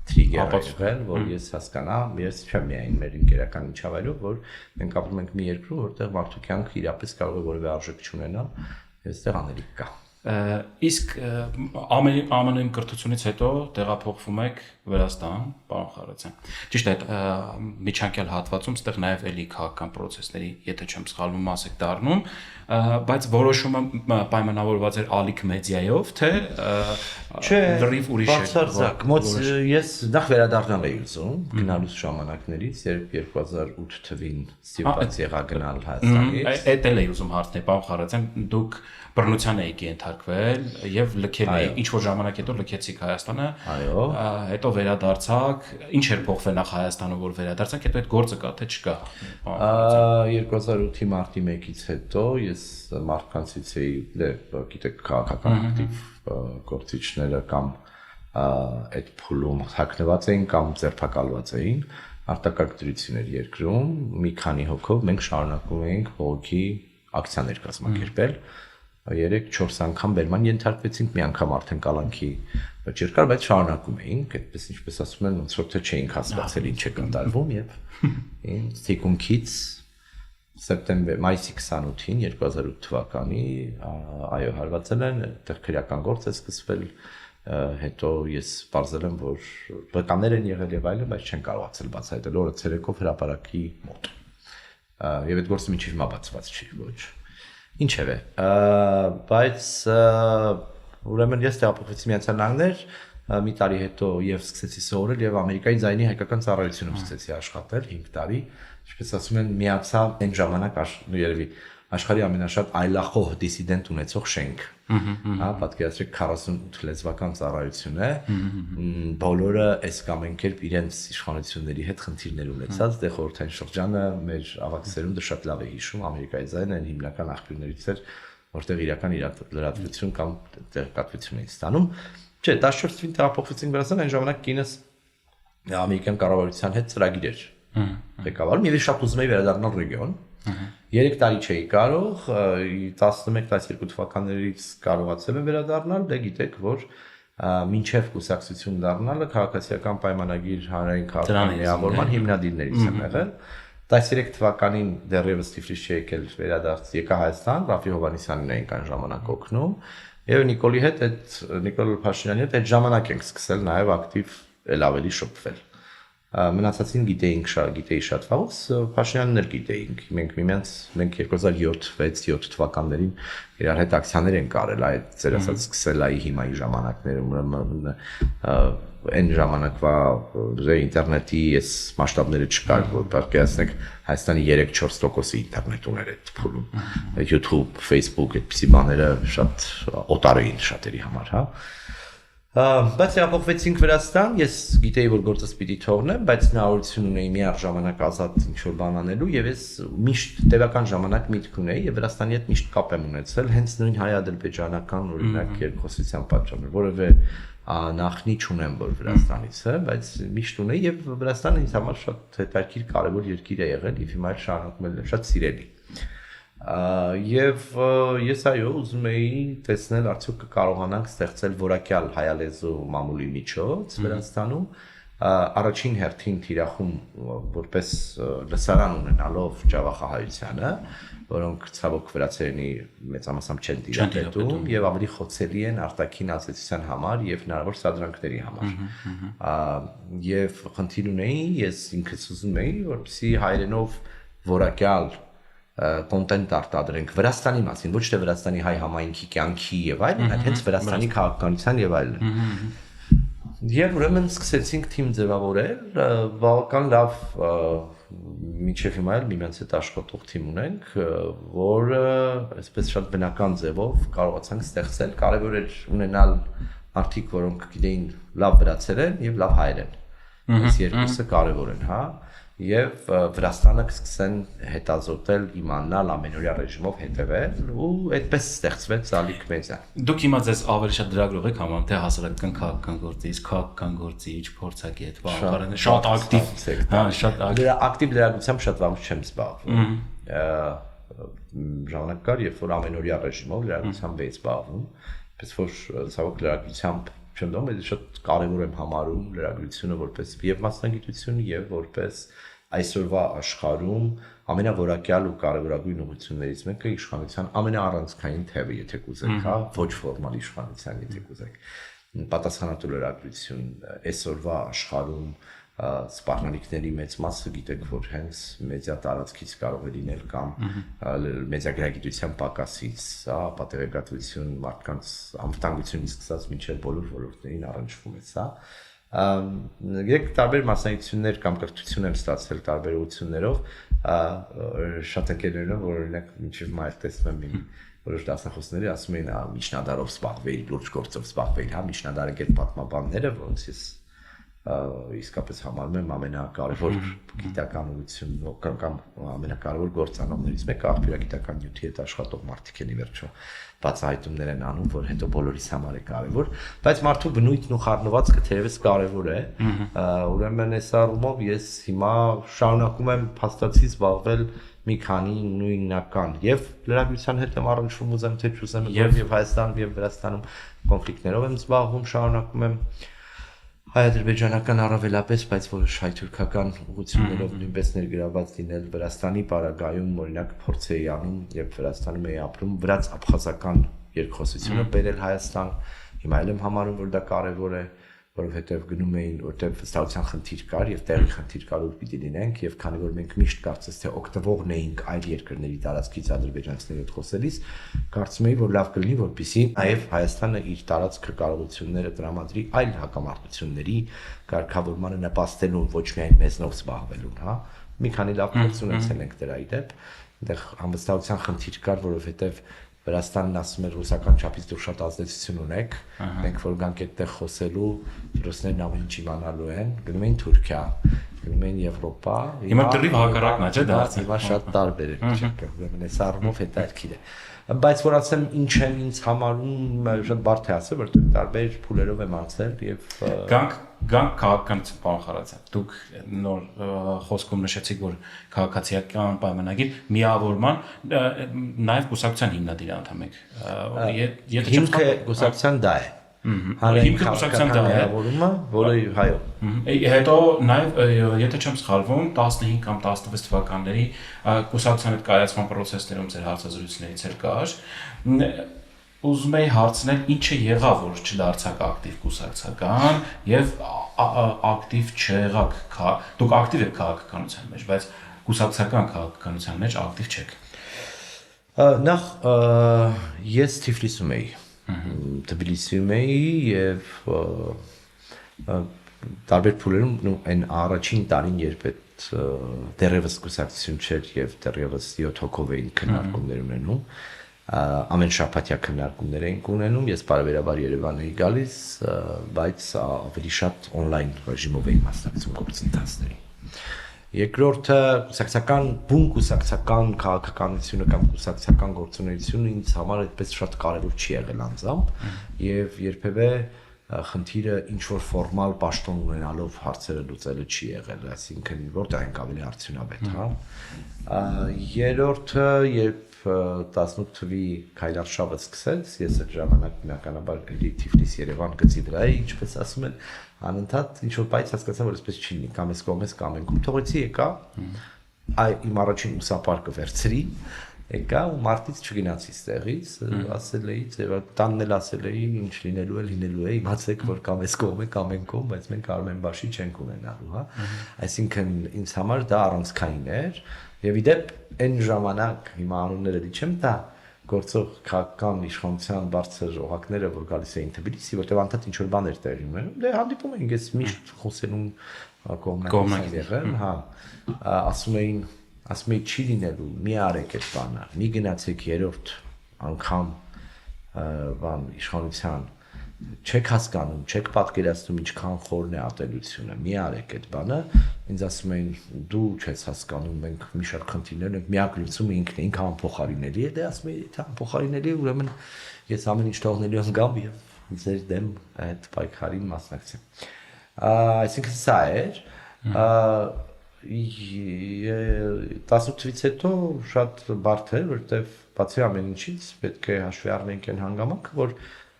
trigger-ը եղել, որ ես հասկանամ, ես չեմ միայն մեր ինքերական միջավայրով, որ մենք ապրում ենք մի երկրում, որտեղ մարդու կյանքը իրապես կարող է որևէ արժեք չունենալ, եւ այստեղ անելիք կա։ Իսկ ԱՄՆ-ի կրթությունից հետո տեղափոխվում եք Վրաստան, պարոն Խարացյան։ Ճիշտ է, միջանկյալ հատվածում ստեղ նաև էլի քաղաքական process-ների, եթե չեմ սխալվում, մաս եք դառնում, բայց որոշումը պայմանավորված էր ալիք մեդիայով, թե լրիվ ուրիշ է։ Բացարձակ, ես նախ վերադառնալ էի ուզում գնալուց ժամանակներից, երբ 2008 թվին ստիպված եղա գնալ Հայաստանից։ Էդ էլ էի ուզում հարցնել, պարոն Խարացյան, դուք բռնության եք ենթարկվել եւ լքել եք, ինչ որ ժամանակ հետո լքեցիք Հայաստանը։ Այո։ Հետո վերադարձաք, ինչ էր փոխվել նախ Հայաստանում, որ վերադարձաք, հետո այդ գործը կա թե չկա։ 2008-ի մարտի 1-ից հետո ես մարդկանցից էի, գիտեք, քաղաքական ակտիվ գործիչները կամ այդ փուլում հակնված էին կամ ձերբակալված էին, արտակարգ դրություններ երկրում, մի քանի հոգով մենք շարունակում էինք բողոքի ակցիաներ կազմակերպել։ 3-4 անգամ բերման ենթարկվեցինք, մի անգամ արդեն կալանքի չկար, բայց շարունակում էինք, այդպես ինչպես ասում են, ոնց որ թե չէինք հասկացել ինչ է կատարվում եւ ինձ թիկունքից մայիսի 28-ին 2008 թվականի այո հարվածել են, այդտեղ քրեական գործ է սկսվել, հետո ես բարձել եմ, որ վկաներ են եղել եւ այլն, բայց չեն կարողացել բացահայտել օրը ցերեկով հրապարակի մոտ։ Եվ այդ գործը մինչև հիմա բացված չի, ոչ։ Ինչևէ, բայց ուրեմն ես տեղափոխվեցի Միացյալ Նահանգներ, մի տարի հետո եւ սկսեցի սովորել եւ Ամերիկայի ձայնի հայկական ծառայությունում սկսեցի աշխատել 5 տարի, ինչպես ասում են, միացա այն ժամանակ երևի աշխարհի ամենաշատ այլախոհ դիսիդենտ ունեցող շենք։ Հա, պատկերացրեք 48 լեզվական ծառայություն է, բոլորը այս կամ այն կերպ իրենց իշխանությունների հետ խնդիրներ ունեցած, դե խորհրդային շրջանը մեր ավագ սերունդը շատ լավ է հիշում, Ամերիկայի ձայնը այն հիմնական աղբյուրներից էր, որտեղ իրական լրատվություն կամ տեղեկատվություն էին ստանում։ Չէ, 14 թվականին տեղափոխվեցինք Վրաստան, այն ժամանակ կինս ամերիկյան կառավարության հետ ծրագիր էր ղեկավարում եւ ես շատ ուզում էի վերադառնալ ռեգիոն 3 տարի չէի կարող 11-12 թվականներից կարողացել եմ վերադառնալ դե գիտեք որ մինչև կուսակցություն դառնալը քաղաքացիական պայմանագիր հանրային քաղաքական միավորման հիմնադիրներից եմ եղել 13 թվականին դեռևս Թիֆլիս չի եկել եկա Հայաստան Ռաֆի Հովհաննիսյանին էինք այն ժամանակ օգնում եւ Նիկոլի հետ այդ Նիկոլ Փաշինյանի հետ այդ ժամանակ ենք սկսել նաեւ ակտիվ էլ ավելի շփվել մնացածին գիտեի շատ վաղուց Փաշինյանն էլ գիտեինք մենք 2007-6-7 թվականներին իրար հետ ակցիաներ ենք արել այդ ծեր ասած սկսելայի հիմայի ժամանակներում այն ժամանակվա ինտերնետի այս մասշտաբները չկար որ պատկերացնեք Հայաստանի 3-4% ինտերնետ ուներ այդ փուլում YouTube, Facebook այդպիսի բաները շատ օտար էին շատերի համար հա բայց ապոխվեցինք Վրաստան, ես գիտեի որ գործս պիտի թողնեմ, բայց հնարավորություն ունեի միառ ժամանակ ազատ ինչ-որ բան անելու եւ ես միշտ տևական ժամանակ միտք ունեի եւ Վրաստանի հետ միշտ կապ եմ ունեցել, հենց նույն հայ-ադրբեջանական օրինակ երկխոսության պատճառով, որովհետեւ նախնի չունեմ որ Վրաստանից է, բայց միշտ ունեի եւ Վրաստանը ինձ համար շատ հետաքրքիր կարեւոր երկիր է եղել եւ հիմա շարունակում եմ շատ սիրելի Եվ ես այո ուզում էի տեսնել արդյոք կկարողանանք ստեղծել որակյալ հայալեզու մամուլի միջոց Վրաստանում առաջին հերթին թիրախում որպես լսարան ունենալով Ջավախահայությանը որոնք ցավոք վրացերենի մեծամասամբ չեն տիրապետում եւ ավելի խոցելի են արտաքին ազդեցության համար եւ հնարավոր սադրանքների համար եւ խնդիր ունեի ես ինքս ուզում էի որպեսզի հայերենով որակյալ կոնտենտ արտադրենք Վրաստանի մասին, ոչ թե Վրաստանի հայ համայնքի կյանքի եւ այլն, այլ հենց Վրաստանի քաղաքականության եւ այլն։ Եվ ուրեմն սկսեցինք թիմ ձևավորել, բավական լավ մինչև հիմա էլ միմյանց հետ աշխատող թիմ ունենք, որը այսպես շատ բնական ձևով կարողացանք ստեղծել, կարևոր էր ունենալ մարդիկ, որոնք գիտեին լավ վրացերեն եւ լավ հայերեն։ Այս երկուսը կարևոր են, հա։ Եվ Վրաստանը կսկսեն հետազոտել, իմանալ ամենօրյա ռեժիմով հետևել ու այդպես ստեղծվեց Ալիք մեդիա։ Դուք հիմա ձեզ ավելի շատ լրագրող եք համարում թե հասարակական քաղաքական գործից, քաղաքական գործից, փորձագետ, բավականին շատ ակտիվ, հա, շատ ակտիվ լրագրությամբ շատ վաղուց չեմ զբաղվում։ Ժամանակ կար, երբ որ ամենօրյա ռեժիմով լրագրությամբ էի զբաղվում, պես որ ցավոք լրագրությամբ չեմ դեմ, ես շատ կարևոր եմ համարում լրագրությունը որպես եւ մասնագիտություն եւ որպես այսօրվա աշխարհում ամենավորակյալ ու կարևորագույն ուղղություններից մեկը իշխանության ամենաառանցքային թևը, եթե կուզեք, հա, ոչ ֆորմալ իշխանության, եթե կուզեք։ Պատասխանատու լրագրություն այսօրվա աշխարհում սպառնալիքների մեծ մասը գիտեք որ հենց մեդիա տարածքից կարող է լինել կամ մեդիագրագիտության պակասից, հա, պատերեկատվություն, մարդկանց անվտանգությունից սկսած մինչև բոլոր ոլորտներին առնչվում է սա։ Երեք տարբեր մասնագիտություններ կամ կրթություն եմ ստացել տարբեր ուղղություններով, շատ ընկերներով, որ օրինակ մինչև մայր տեսնում եմ որոշ դասախոսների ասում էին, միջնադարով զբաղվեի, լուրջ գործով զբաղվեի, հա, միջնադարագետ պատմաբանները, որոնց ես իսկապես համարում եմ ամենակարևոր գիտական ուղղություն կամ ամենակարևոր գործանոթներից մեկը աղբյուրագիտական նյութի հետ աշխատող մարդիկ են ի վերջո բացահայտումներ են անում, որ հետո բոլորիս համար է կարևոր, բայց մարդու բնույթն ու խառնվածքը թերևս կարևոր է, ուրեմն այս առումով ես հիմա շարունակում եմ փաստացի զբաղվել մի քանի նույնական եւ լրագրության հետ եմ առնչվում ուզեմ թե չուզեմ եւ Հայաստանում եւ Վրաստանում կոնֆլիկտներով եմ զբաղվում, շարունակում եմ հայ-ադրբեջանական առավելապես, բայց որոշ հայ-թուրքական ուղղություններով նույնպես ներգրաված լինել Վրաստանի պարագայում, օրինակ փորձ էի անում, երբ Վրաստանում էի ապրում, վրաց-աբխազական երկխոսությունը բերել Հայաստան, հիմա էլ եմ համարում, որ դա կարևոր է, որովհետև գնում էին, որտեղ վստահության խնդիր կար եւ տեղի խնդիր կար որ պիտի լինենք եւ քանի որ մենք միշտ կարծես թե օգտվողն էինք այլ երկրների տարածքից ադրբեջանցիների հետ խոսելիս, կարծում էի որ լավ կլինի որպեսզի նաեւ Հայաստանը իր տարածքը կարողությունները տրամադրի այլ հակամարտությունների կարգավորմանը նպաստելուն, ոչ միայն մեզնով զբաղվելուն, հա։ Մի քանի լավ փորձ ունեցել ենք դրա իդեպ, այնտեղ անվստահության խնդիր կար, որովհետև Վրաստանն ասում էր ռուսական չափից դուք շատ ազդեցություն ունեք, մենք որ գանք այդտեղ խոսելու, ռուսներն ամեն ինչ իմանալու են, գնում էին Թուրքիա, գնում են Եվրոպա։ Հիմա դեռ հակառակն է, չէ՞ դարձել։ Հիմա շատ տարբեր է, ուրեմն այս առումով հետաքրքիր է։ Բայց որ ասեմ ինչ են ինձ համարում շատ բարդ է ասել, որտեղ տարբեր փուլերով եմ անցել եւ գանք քաղաքականություն պարոն Խարացյան։ Դուք նոր խոսքում նշեցիք, որ քաղաքացիական պայմանագիր միավորման նաեւ կուսակցության հիմնադիր անդամ եք։ Հիմքը կուսակցության դա է։ Հիմքը կուսակցության դա է, որը հայո։ Հետո նաեւ եթե չեմ սխալվում 15 կամ 16 թվականների կուսակցության հետ կայացման process-ներում ձեր հարցազրույցներից էր կար։ Ուզում եի հարցնել ինչը եղավ որ չդարձաք ակտիվ կուսակցական եւ ակտիվ չեղաք դուք ակտիվ եք քաղաքականության մեջ բայց կուսակցական քաղաքականության մեջ ակտիվ չեք նախ ես Թիֆլիսում էի Թբիլիսիում էի եւ տարբեր փուլերում այն առաջին տարին երբ այդ դեռևս կուսակցություն չէր եւ դեռևս 7 հոգով էին քննարկումներ ունենում ամեն շաբաթյա քննարկումներ էինք ունենում ես բարեբերաբար Երևան էի գալիս բայց ավելի շատ on-line ռեժիմով էի մասնակցում գործընթացներին երկրորդը կուսակցական բուն կուսակցական քաղաքականությունը կամ կուսակցական գործունեությունը ինձ համար այդպես շատ կարևոր չի եղել անձամբ եւ երբևէ խնդիրը ինչ որ ֆորմալ պաշտոն ունենալով հարցերը լուծելը չի եղել այսինքն որտեղ ենք ավելի արդյունավետ հա երրորդը երբ 18 թվի քայլարշավը սկսեց ես այդ ժամանակ բնականաբար Թիֆլիս Երևան գծի վրա էի ինչպես ասում են անընդհատ ինչ որ բայց հասկացա որ այսպես չի լինի կամ ես կողմես կամ ենք ու թողեցի եկա իմ առաջին ուսապարկը վերցրի եկա ու մարտից չգնացի ստեղից ասել էի ձեւ տանն էլ ասել էի ինչ լինելու է լինելու է իմացեք որ կամ ես կողմ է կամ ենք կողմ բայց մենք Արմենբաշի չենք ունենալու հա այսինքն ինձ համար դա առանցքային էր եւ իդեպ այն ժամանակ հիմա անունները դի չեմ տա գործող քաղաքական իշխանության բարձր օղակները որ գալիս էին Թբիլիսի որտեղ անդադ ինչ որ բաներ տեղի ունենում դե հանդիպում էինք ես միշտ խոսելուն կողմնակից եղել հա ասում էի չի լինելու մի արեք այդ բանը մի գնացեք երրորդ անգամ բան իշխանության չեք հասկանում չեք պատկերացնում ինչքան խորն է ատելությունը մի արեք այդ բանը ինձ ասում էին դու չես հասկանում մենք մի շարք խնդիրներ ենք միակ լուծումը ինքն է ինքը անփոխարինելի է դե ասում էի թե անփոխարինելի է ուրեմն ես ամեն ինչ թողնելու եմ գամ եւ ձեր դեմ այդ պայքարին մասնակցեմ այսինքն սա էր 18 թվից հետո շատ բարդ էր որտեվ բացի ամեն ինչից պետք է հաշվի առնենք այն հանգամանքը որ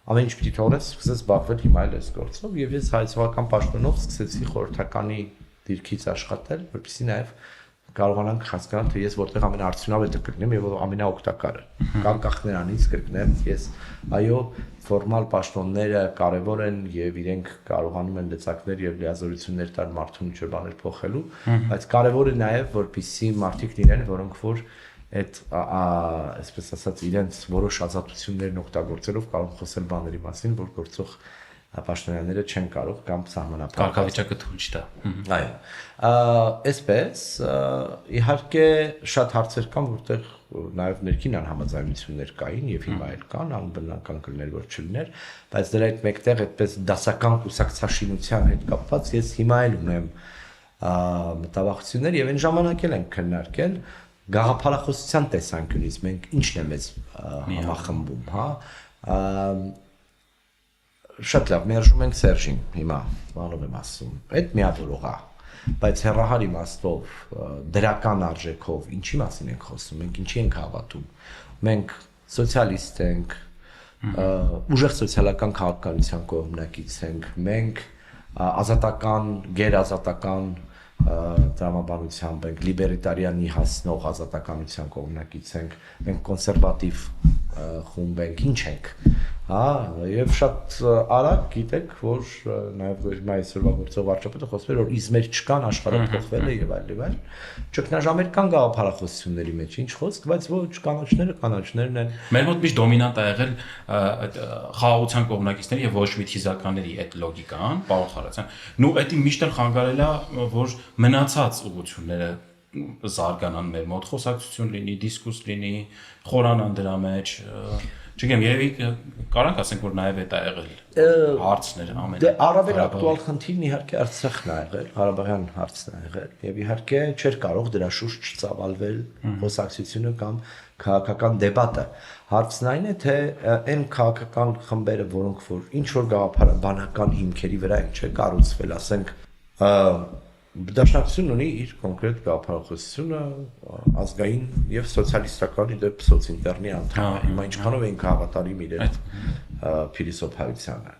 ամեն ինչ պիտի թողնես սկսես զբաղվել հիմա էլ այս գործով եւ ես հայցողական պաշտոնով սկսեցի խորհրդականի դիրքից աշխատել որպեսզի նաեւ կարողանանք հասկանալ թե ես որտեղ ամենաարդյունավետը կգնեմ եւ ամենաօգտակարը կամ կախներանից կգնեմ ես այո ֆորմալ պաշտոնները կարեւոր են եւ իրենք կարողանում են լծակներ եւ լիազորություններ տալ մարդուն ինչ որ բաներ փոխելու բայց կարեւոր է նաեւ որպեսզի մարդիկ լինեն որոնք որ այդ այսպես ասած իրենց որոշ ազատություններն օգտագործելով կարող խոսել բաների մասին որ գործող պաշտոնյաները չեն կարող կամ սահմանափակ կարգավիճակը թույլ չտա այո այսպես իհարկե շատ հարցեր կան որտեղ նաև ներքին անհամաձայնություններ կային եւ հիմա էլ կան անբնական կլներ որ չլիներ բայց դրա հետ մեկտեղ այդպես դասական կուսակցաշինության հետ կապված ես հիմա էլ ունեմ մտավախություններ եւ այն ժամանակ էլ ենք քննարկել գաղափարախոսության տեսանկյունից մենք ինչն է մեզ համախմբում հա շատ լավ մերժում ենք Սերժին հիմա բանով եմ ասում այդ միավորող է բայց հեռահար իմաստով դրական արժեքով ինչի մասին ենք խոսում մենք ինչի ենք հավատում մենք սոցիալիստ ենք ուժեղ սոցիալական քաղաքականության կողմնակից ենք մենք ազատական գերազատական տրամաբանությամբ ենք լիբերտարիանի հասնող ազատականության կողմնակից ենք մենք կոնսերվատիվ խումբ ենք ինչ ենք հա եւ շատ արագ գիտեք որ նաեւ հիմա այսօրվա գործող վարչապետը խոսում է որ իզմեր չկան աշխարհը փոխվել է եւ այլ ճգնաժամեր կան գաղափարախոսությունների մեջ ինչ խոսք բայց ոչ կանաչներն են մեր մոտ միշտ դոմինանտ է եղել այդ խաղաղության կողմնակիցների եւ ոչ մի թիզականների այդ լոգիկան պարոն Խարացյան նու դա միշտ խանգարել է որ մնացած ուղղությունները զարգանան մեր մոտ խոսակցություն լինի դիսկուրս լինի խորանան դրա մեջ Չգիտեմ, երևի կարանք ասենք, որ նաև է դա եղել հարցներ ամեն։ Դե առավել ակտուալ խնդիրն իհարկե Արցախն է եղել, Ղարաբաղյան հարցն է եղել, եւ իհարկե չէր կարող դրա շուրջ չծավալվել խոսակցությունը կամ քաղաքական դեբատը։ Հարցն այն է, թե այն քաղաքական խմբերը, որոնք որ ինչ որ գաղափարաբանական հիմքերի վրա են կառուցվել, ասենք Դաշնակցությունն ունի իր կոնկրետ գաղափարախոսությունը, ազգային եւ սոցիալիստական իդեպ սոցինտերնի անդամ է։ Հիմա ինչքանով ենք հավատարիմ իրեն փիլիսոփայությանը։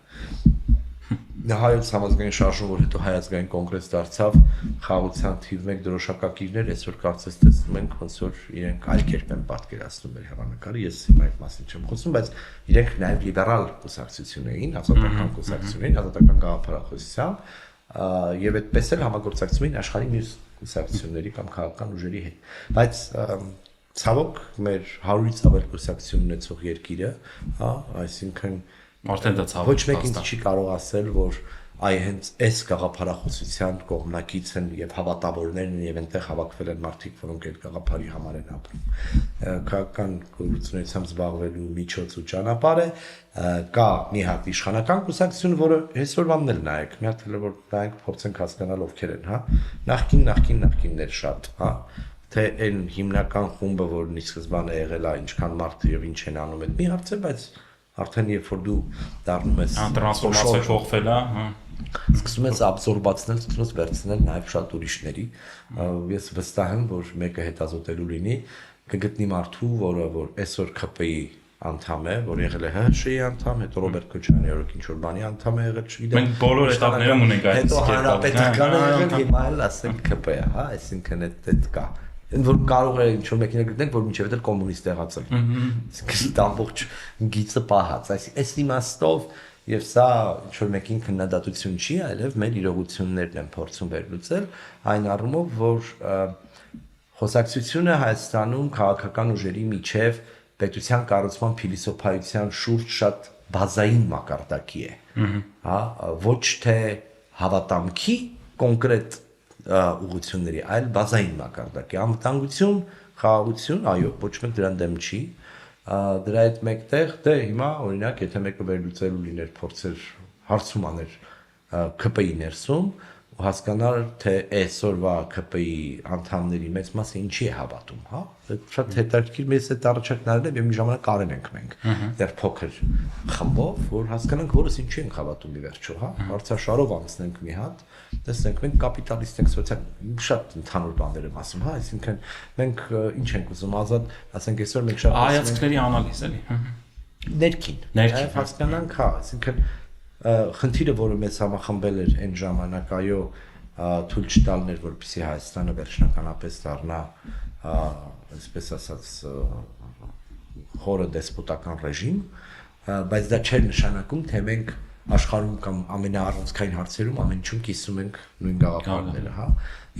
Հայոց համազգային շարժումը, որ հետո հայազգային կոնգրես դարձավ, խաղաղության թիվ 1 դրոշակակիրներ, այսօր կարծես տեսնում ենք, ոնց որ իրենք այլ կերպ են պատկերացնում մեր հեռանկարը, ես հիմա այդ մասին չեմ խոսում, բայց իրենք նաեւ լիբերալ կուսակցություն էին, ազատական կուսակցություն էին, ազատական գաղափարախոսությամբ եւ այդպես էլ համագործակցում էին աշխարհի մյուս կուսակցությունների կամ քաղաքական ուժերի հետ։ Բայց ցավոք մեր 100-ից ավել կուսակցություն ունեցող երկիրը, հա, այսինքն արդեն դա ցավոք ոչ մեկ ինձ չի կարող ասել, որ այ հենց այս գաղափարախոսության կողմնակից են եւ հավատավորներն են եւ այնտեղ հավաքվել են մարդիկ, որոնք այդ գաղափարի համար են ապրում։ Քաղաքական գործունեությամբ զբաղվելու միջոց ու ճանապարհ է, կա մի հատ իշխանական կուսակցություն, որը այսօրվանն էլ նայեք, մի հատ էլ որ նայենք փորձենք հասկանալ ովքեր են, հա, նախկիններ շատ, հա, թե այն հիմնական խումբը, որն ի սկզբանե եղել է, ինչքան մարդ եւ ինչ են անում, այդ մի հարց է, բայց արդեն երբ որ դու դառնում ես տրանսֆորմացիա փոխվել է, հա, սկսում ես աբսորբացնել, սկսում ես վերցնել նաև շատ ուրիշների։ Ես վստահ եմ, որ մեկը հետազոտելու լինի, կգտնի մարդու, որը որ այսօր ԿՊ-ի անդամ է, որ եղել է ՀՀՇ-ի անդամ, հետո Ռոբերտ Քոչարյանի օրոք ինչ որ բանի անդամ է եղել, չգիտեմ։ Մենք բոլոր էտապներում ունենք այդ հետո հանրապետական է եղել, հիմա էլ ասենք ԿՊ-ը, հա, այսինքն այդ կա։ Ընդ որ կարող է ինչ որ մեկին գտնենք, որ մինչև էլ կոմունիստ եղածել։ Իսկ ամբողջ գիծը պահած, այսինքն այս իմաստով եւ սա ինչ որ մեկին քննադատություն չի, այլև մեր իրողություններն են փորձում վերլուծել այն առումով, որ խոսակցությունը Հայաստանում քաղաքական ուժերի միջև պետության կառուցման փիլիսոփայության շուրջ շատ բազային մակարդակի է, հա, ոչ թե հավատամքի կոնկրետ ուղղությունների, այլ բազային մակարդակի անվտանգություն, խաղաղություն, այո, ոչ մեկ դրան դեմ չի, դրա հետ մեկտեղ, դե հիմա օրինակ, եթե մեկը վերլուծելու լիներ փորձեր հարցում աներ ԿՊ-ի ներսում, ու հասկանալ, թե այսօրվա ԿՊ-ի անդամների մեծ մասը ինչի է հավատում, հա, շատ հետաքրքիր մեզ այդ առաջարկներն են, եւ մի ժամանակ արել ենք մենք դեռ փոքր խմբով, որ հասկանանք, որս ինչի ենք հավատում ի վերջո, հա, հարցաշարով անցնենք մի հատ, տեսնենք մենք կապիտալիստ ենք, սոցիալ, շատ ընդհանուր բաներ եմ ասում, հա, այսինքն մենք ինչ ենք ուզում ազատ, ասենք այսօր մենք շատ հայացքների անալիզ էլի, ներքին հասկանանք, հա, այսինքն խնդիրը, որը մեզ համախմբել էր այն ժամանակ, այո, թույլ չտալներ, որպեսզի Հայաստանը վերջնականապես դառնա, այսպես ասած, խորը դեսպոտական ռեժիմ, բայց դա չէր նշանակում, թե մենք աշխարհում կամ ամենաառանցքային հարցերում ամեն ինչում կիսում ենք նույն գաղափարները, հա։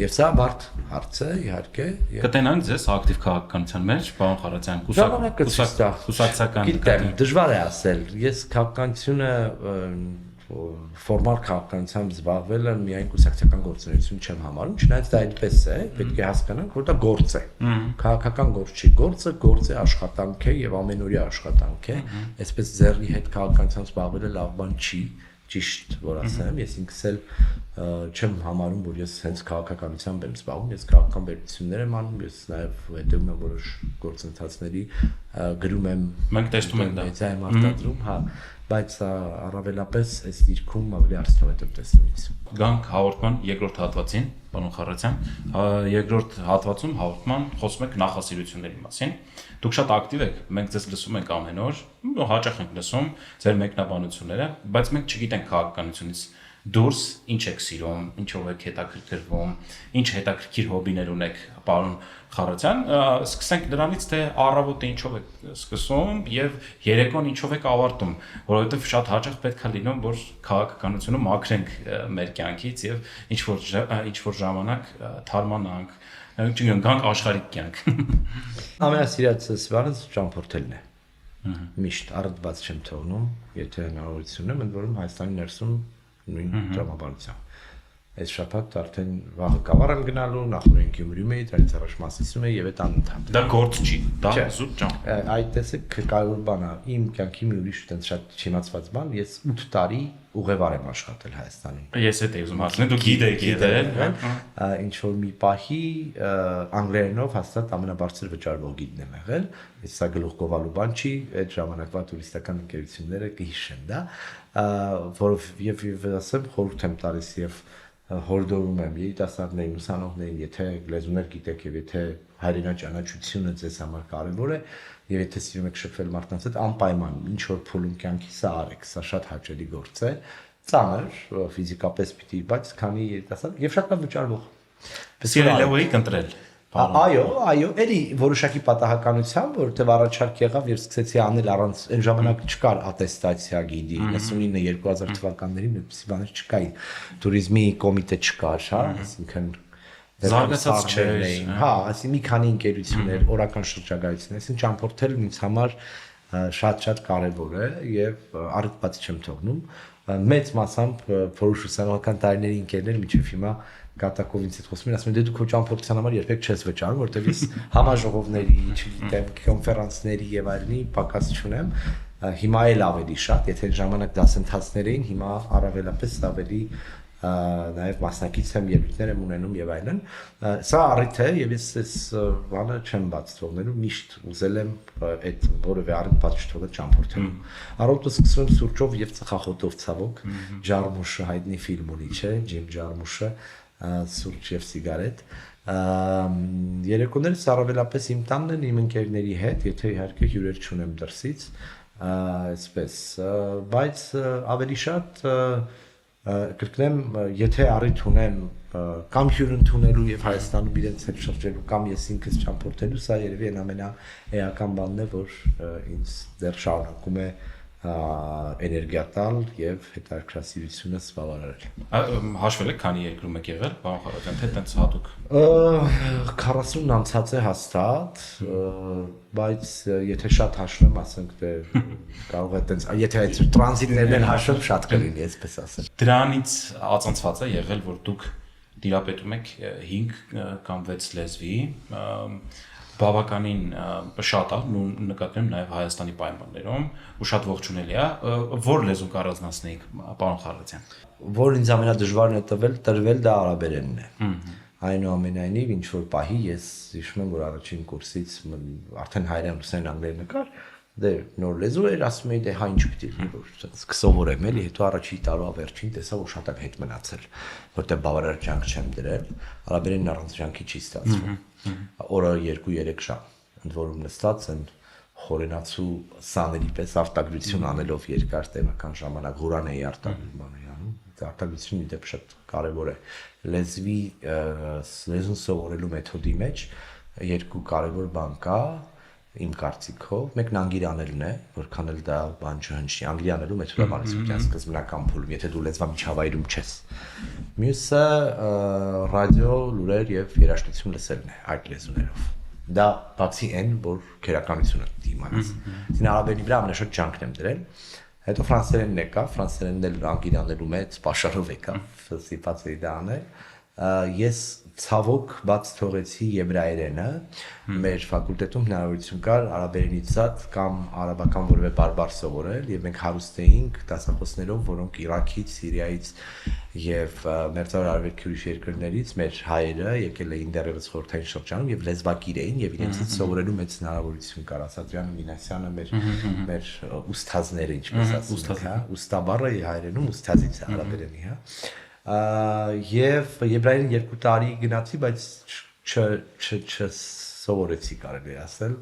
Եվ սա բարդ հարց է, իհարկե։ Կտենանք ձեզ ակտիվ քաղաքականության մեջ, պարոն Խարատյան, կուսակցական։ Գիտեմ, դժվար է ասել։ Ես քաղաքականությունը ֆորմալ քաղաքականությամբ զբաղվելը միայն կուսակցական գործունեություն չեմ համարում, չնայած դա այդպես է, պետք է հասկանանք, որ դա գործ է։ Քաղաքական գործ չի, գործ է, աշխատանք է եւ ամենօրյա աշխատանք է։ Այսպես ձեռի հետ քաղաքականությամբ զբաղվելը լավ բան չի, ճիշտ որ ասեմ, ես ինքս էլ չեմ համարում, որ ես հենց քաղաքականությամբ եմ զբաղվում, ես քաղաքական վերլուծություններ եմ անում, ես նաև հետևում եմ որոշ գործընթացների, գրում եմ, մենք տեսնում ենք դա, մեդիա եմ արտադրում, հա, բայց առավելապես այս դիրքում ավելի արդյունավետ եմ տեսնում ինձ։ Գանք հաղորդման երկրորդ հատվածին, պարոն Խարատյան, երկրորդ հատվածում հաղորդման խոսում ենք նախասիրությունների մասին։ Դուք շատ ակտիվ եք, մենք ձեզ լսում ենք ամեն օր, հաճախ ենք լսում ձեր մեկնաբանությունները, բայց մենք չգիտենք քաղաքականությունից դուրս ինչ եք սիրում, ինչով եք հետաքրքրվում, ինչ հետաքրքիր հոբիներ ունեք, պարոն Խարատյան, սկսենք դրանից, թե առավոտը ինչով եք սկսում եւ երեկոն ինչով եք ավարտում, որովհետեւ շատ հաճախ պետք է լինում, որ քաղաքականությունը մաքրենք մեր կյանքից եւ ինչ որ ժամանակ թարմանանք, չգիտեմ, գանք աշխարհիկ կյանք։ Ամենասիրածս բանը ճամփորդելն է։ Միշտ առդված չեմ թողնում, եթե հնարավորություն ունեմ, ընդ որում Հայաստանի ներսում նույն տրամաբանությամբ։ Այս շաբաթ արդեն վաղը կավառ եմ գնալու, նախորդ Գյումրիում էի, դրանից առաջ Մասիսում էի եւ այդ անընդհատ։ Դա գործ չի, դա զուտ ճամ։ Այդ տեսեք կարևոր բան է, իմ կյանքի մի ուրիշ այդպես շատ չիմացված բան, ես 8 տարի ուղևար եմ աշխատել Հայաստանում։ Ես այդ եմ ուզում ասել, դու գիտեք, ինչ որ մի պահի անգլերենով հաստատ ամենաբարձր վճարվող գիդն եմ եղել, ես սա գլուխ գովալու բան չի, այդ ժամանակվա տուրիստական ընկերությունները կհիշեն դա, որով եւ ասեմ խորհուրդ եմ տալիս եւ հորդորում եմ երիտասարդներին, ուսանողներին, եթե լեզուներ գիտեք եւ եթե հայրենաճանաչությունը ձեզ համար կարեւոր է եւ եթե սիրում եք շփվել մարդկանց հետ, անպայման ինչ որ փուլում կյանքի սա արեք, սա շատ հաճելի գործ է, ծանր, ֆիզիկապես պիտի, բայց քանի երիտասարդ եւ շատ լավ վճարվող։ Սիրելիի կընտրել։ Այո, էլի որոշակի պատահականությամբ, որովհետև առաջարկ եղավ եւ սկսեցի անել առանց այն ժամանակ չկար ատեստացիա գիդի 99-2000 թվականներին այդպիսի բաներ չկային туриզմի կոմիտե չկար, հա, այսինքն զարգացած չէր, հա, այսինքն մի քանի ընկերություններ, օրական շրջագայություն, այսինքն ճամփորդել ինձ համար շատ կարևոր է եւ առիթ չեմ թողնում մեծ մասամբ որոշ ուսանողական տարիների ընկերներ միջև հիմա կատակով ինձ հետ խոսում են, ասում են դե դու քո ճամփորդության համար երբեք չես վճարում, որովհետև ես համաժողովների, չգիտեմ, կոնֆերանսների եւ այլնի պակաս չունեմ, հիմա էլ ավելի շատ, եթե ժամանակ դասընթացներ էին, հիմա առավելապես ավելի նաև մասնակից եմ ելույթներ եմ ունենում եւ այլն, սա առիթ է եւ ես այս բանը չեմ բաց թողնելու, միշտ ուզել եմ այդ որևէ առիթ բաց չթողնել ճամփորդելու։ Առօրյա սկսում եմ սուրճով եւ ծխախոտով ցավոք, Ջարմուշը հայտնի ֆիլմ ունի, չէ, Ջիմ Ջարմուշը սուրճ եւ սիգարետ երեկոներս առավելապես իմ տանն են իմ ընկերների հետ, եթե իհարկե հյուրեր չունեմ դրսից, այսպես, բայց ավելի շատ կրկնեմ, եթե առիթ ունեմ կամ հյուր ընդունելու եւ Հայաստանում իրենց հետ շրջելու կամ ես ինքս ճամփորդելու, սա երևի այն ամենաէական բանն է, որ ինձ դեռ շարունակում է էներգիա տալ եւ հետաքրքրասիրությունը սպառարել։ Հաշվել եք քանի երկրում եք եղել, պարոն Խարատյան, թե տենց հատուկ։ 40-ն անցած է հաստատ, բայց եթե շատ հաշվեմ, ասենք թե կարող է տենց, եթե այդ տրանզիտներն են հաշվեմ, շատ կլինի, այսպես ասեմ։ Դրանից ածանցված է եղել, որ դուք դիապետում եք 5 կամ 6 լեզվի, բավականին շատ է, նկատեմ նաև Հայաստանի պայմաններում, ու շատ ողջունելի է, որ լեզուն կառանձնացնեիք, պարոն Խարատյան։ Որ ինձ ամենադժվարն է տրվել դա արաբերենն է։ Այնուամենայնիվ ինչ որ պահի ես հիշում եմ, որ առաջին կուրսից արդեն հայերեն, ռուսերեն, անգլերեն կար, դե նոր լեզու էր, ասում էի դե հա ինչ պիտի լինի, որ կսովորեմ էլի, հետո առաջի տարվա վերջին տեսա, որ շատ եմ հետ մնացել, որտեղ բավարար ջանք չեմ դրել, արաբերենն առանց ջանքի չի ստացվում։ Օրը 2-3 ժամ, ընդ որում նստած են խորենացու սաների պես արտադրություն անելով երկար տևական ժամանակ Ղուրան էի արտադրում անում, արտադրությունը ի դեպ շատ կարևոր է։ Լեզուն սովորելու մեթոդի մեջ երկու կարևոր բան կա իմ կարծիքով, մեկն անգիր անելն է, որքան էլ դա բան չհնչի, անգիր անելու մեթոդաբանության սկզբնական փուլում, եթե դու լեզվա միջավայրում չես։ Մյուսը ռադիո, լուրեր եւ երաժշտություն լսելն է այդ լեզուներով։ Դա բացի այն, որ քերականությունը դիմանաց։ Դին արաբերենի վրա ամենաշատ ջանքն եմ դրել։ Հետո ֆրանսերենն եկա, ֆրանսերենն էլ անգիր անելու մեծ պաշարով եկա, ստիպած էի դա անել։ Ես ցավոք բաց թողեցի եբրայերենը, մեր ֆակուլտետում հնարավորություն կար արաբերենից զատ կամ արաբական որևէ բարբար սովորել եւ մենք հարուստ էինք դասախոսներով, որոնք Իրաքից, Սիրիայից եւ մերձավոր արևելքի ուրիշ երկրներից մեր հայերը եկել էին դեռևս խորհրդային շրջանում եւ լեզվակիր էին եւ իրենցից սովորելու մեծ հնարավորություն կար Ասատրյանը, Մինասյանը մեր ուստազները, ինչպես ասում են, հա, ուստաբառը հայերենում ուստազից է արաբերենի, հա։ Եվ եբրայերեն 2 տարի գնացի, բայց չսովորեցի կարելի ասել,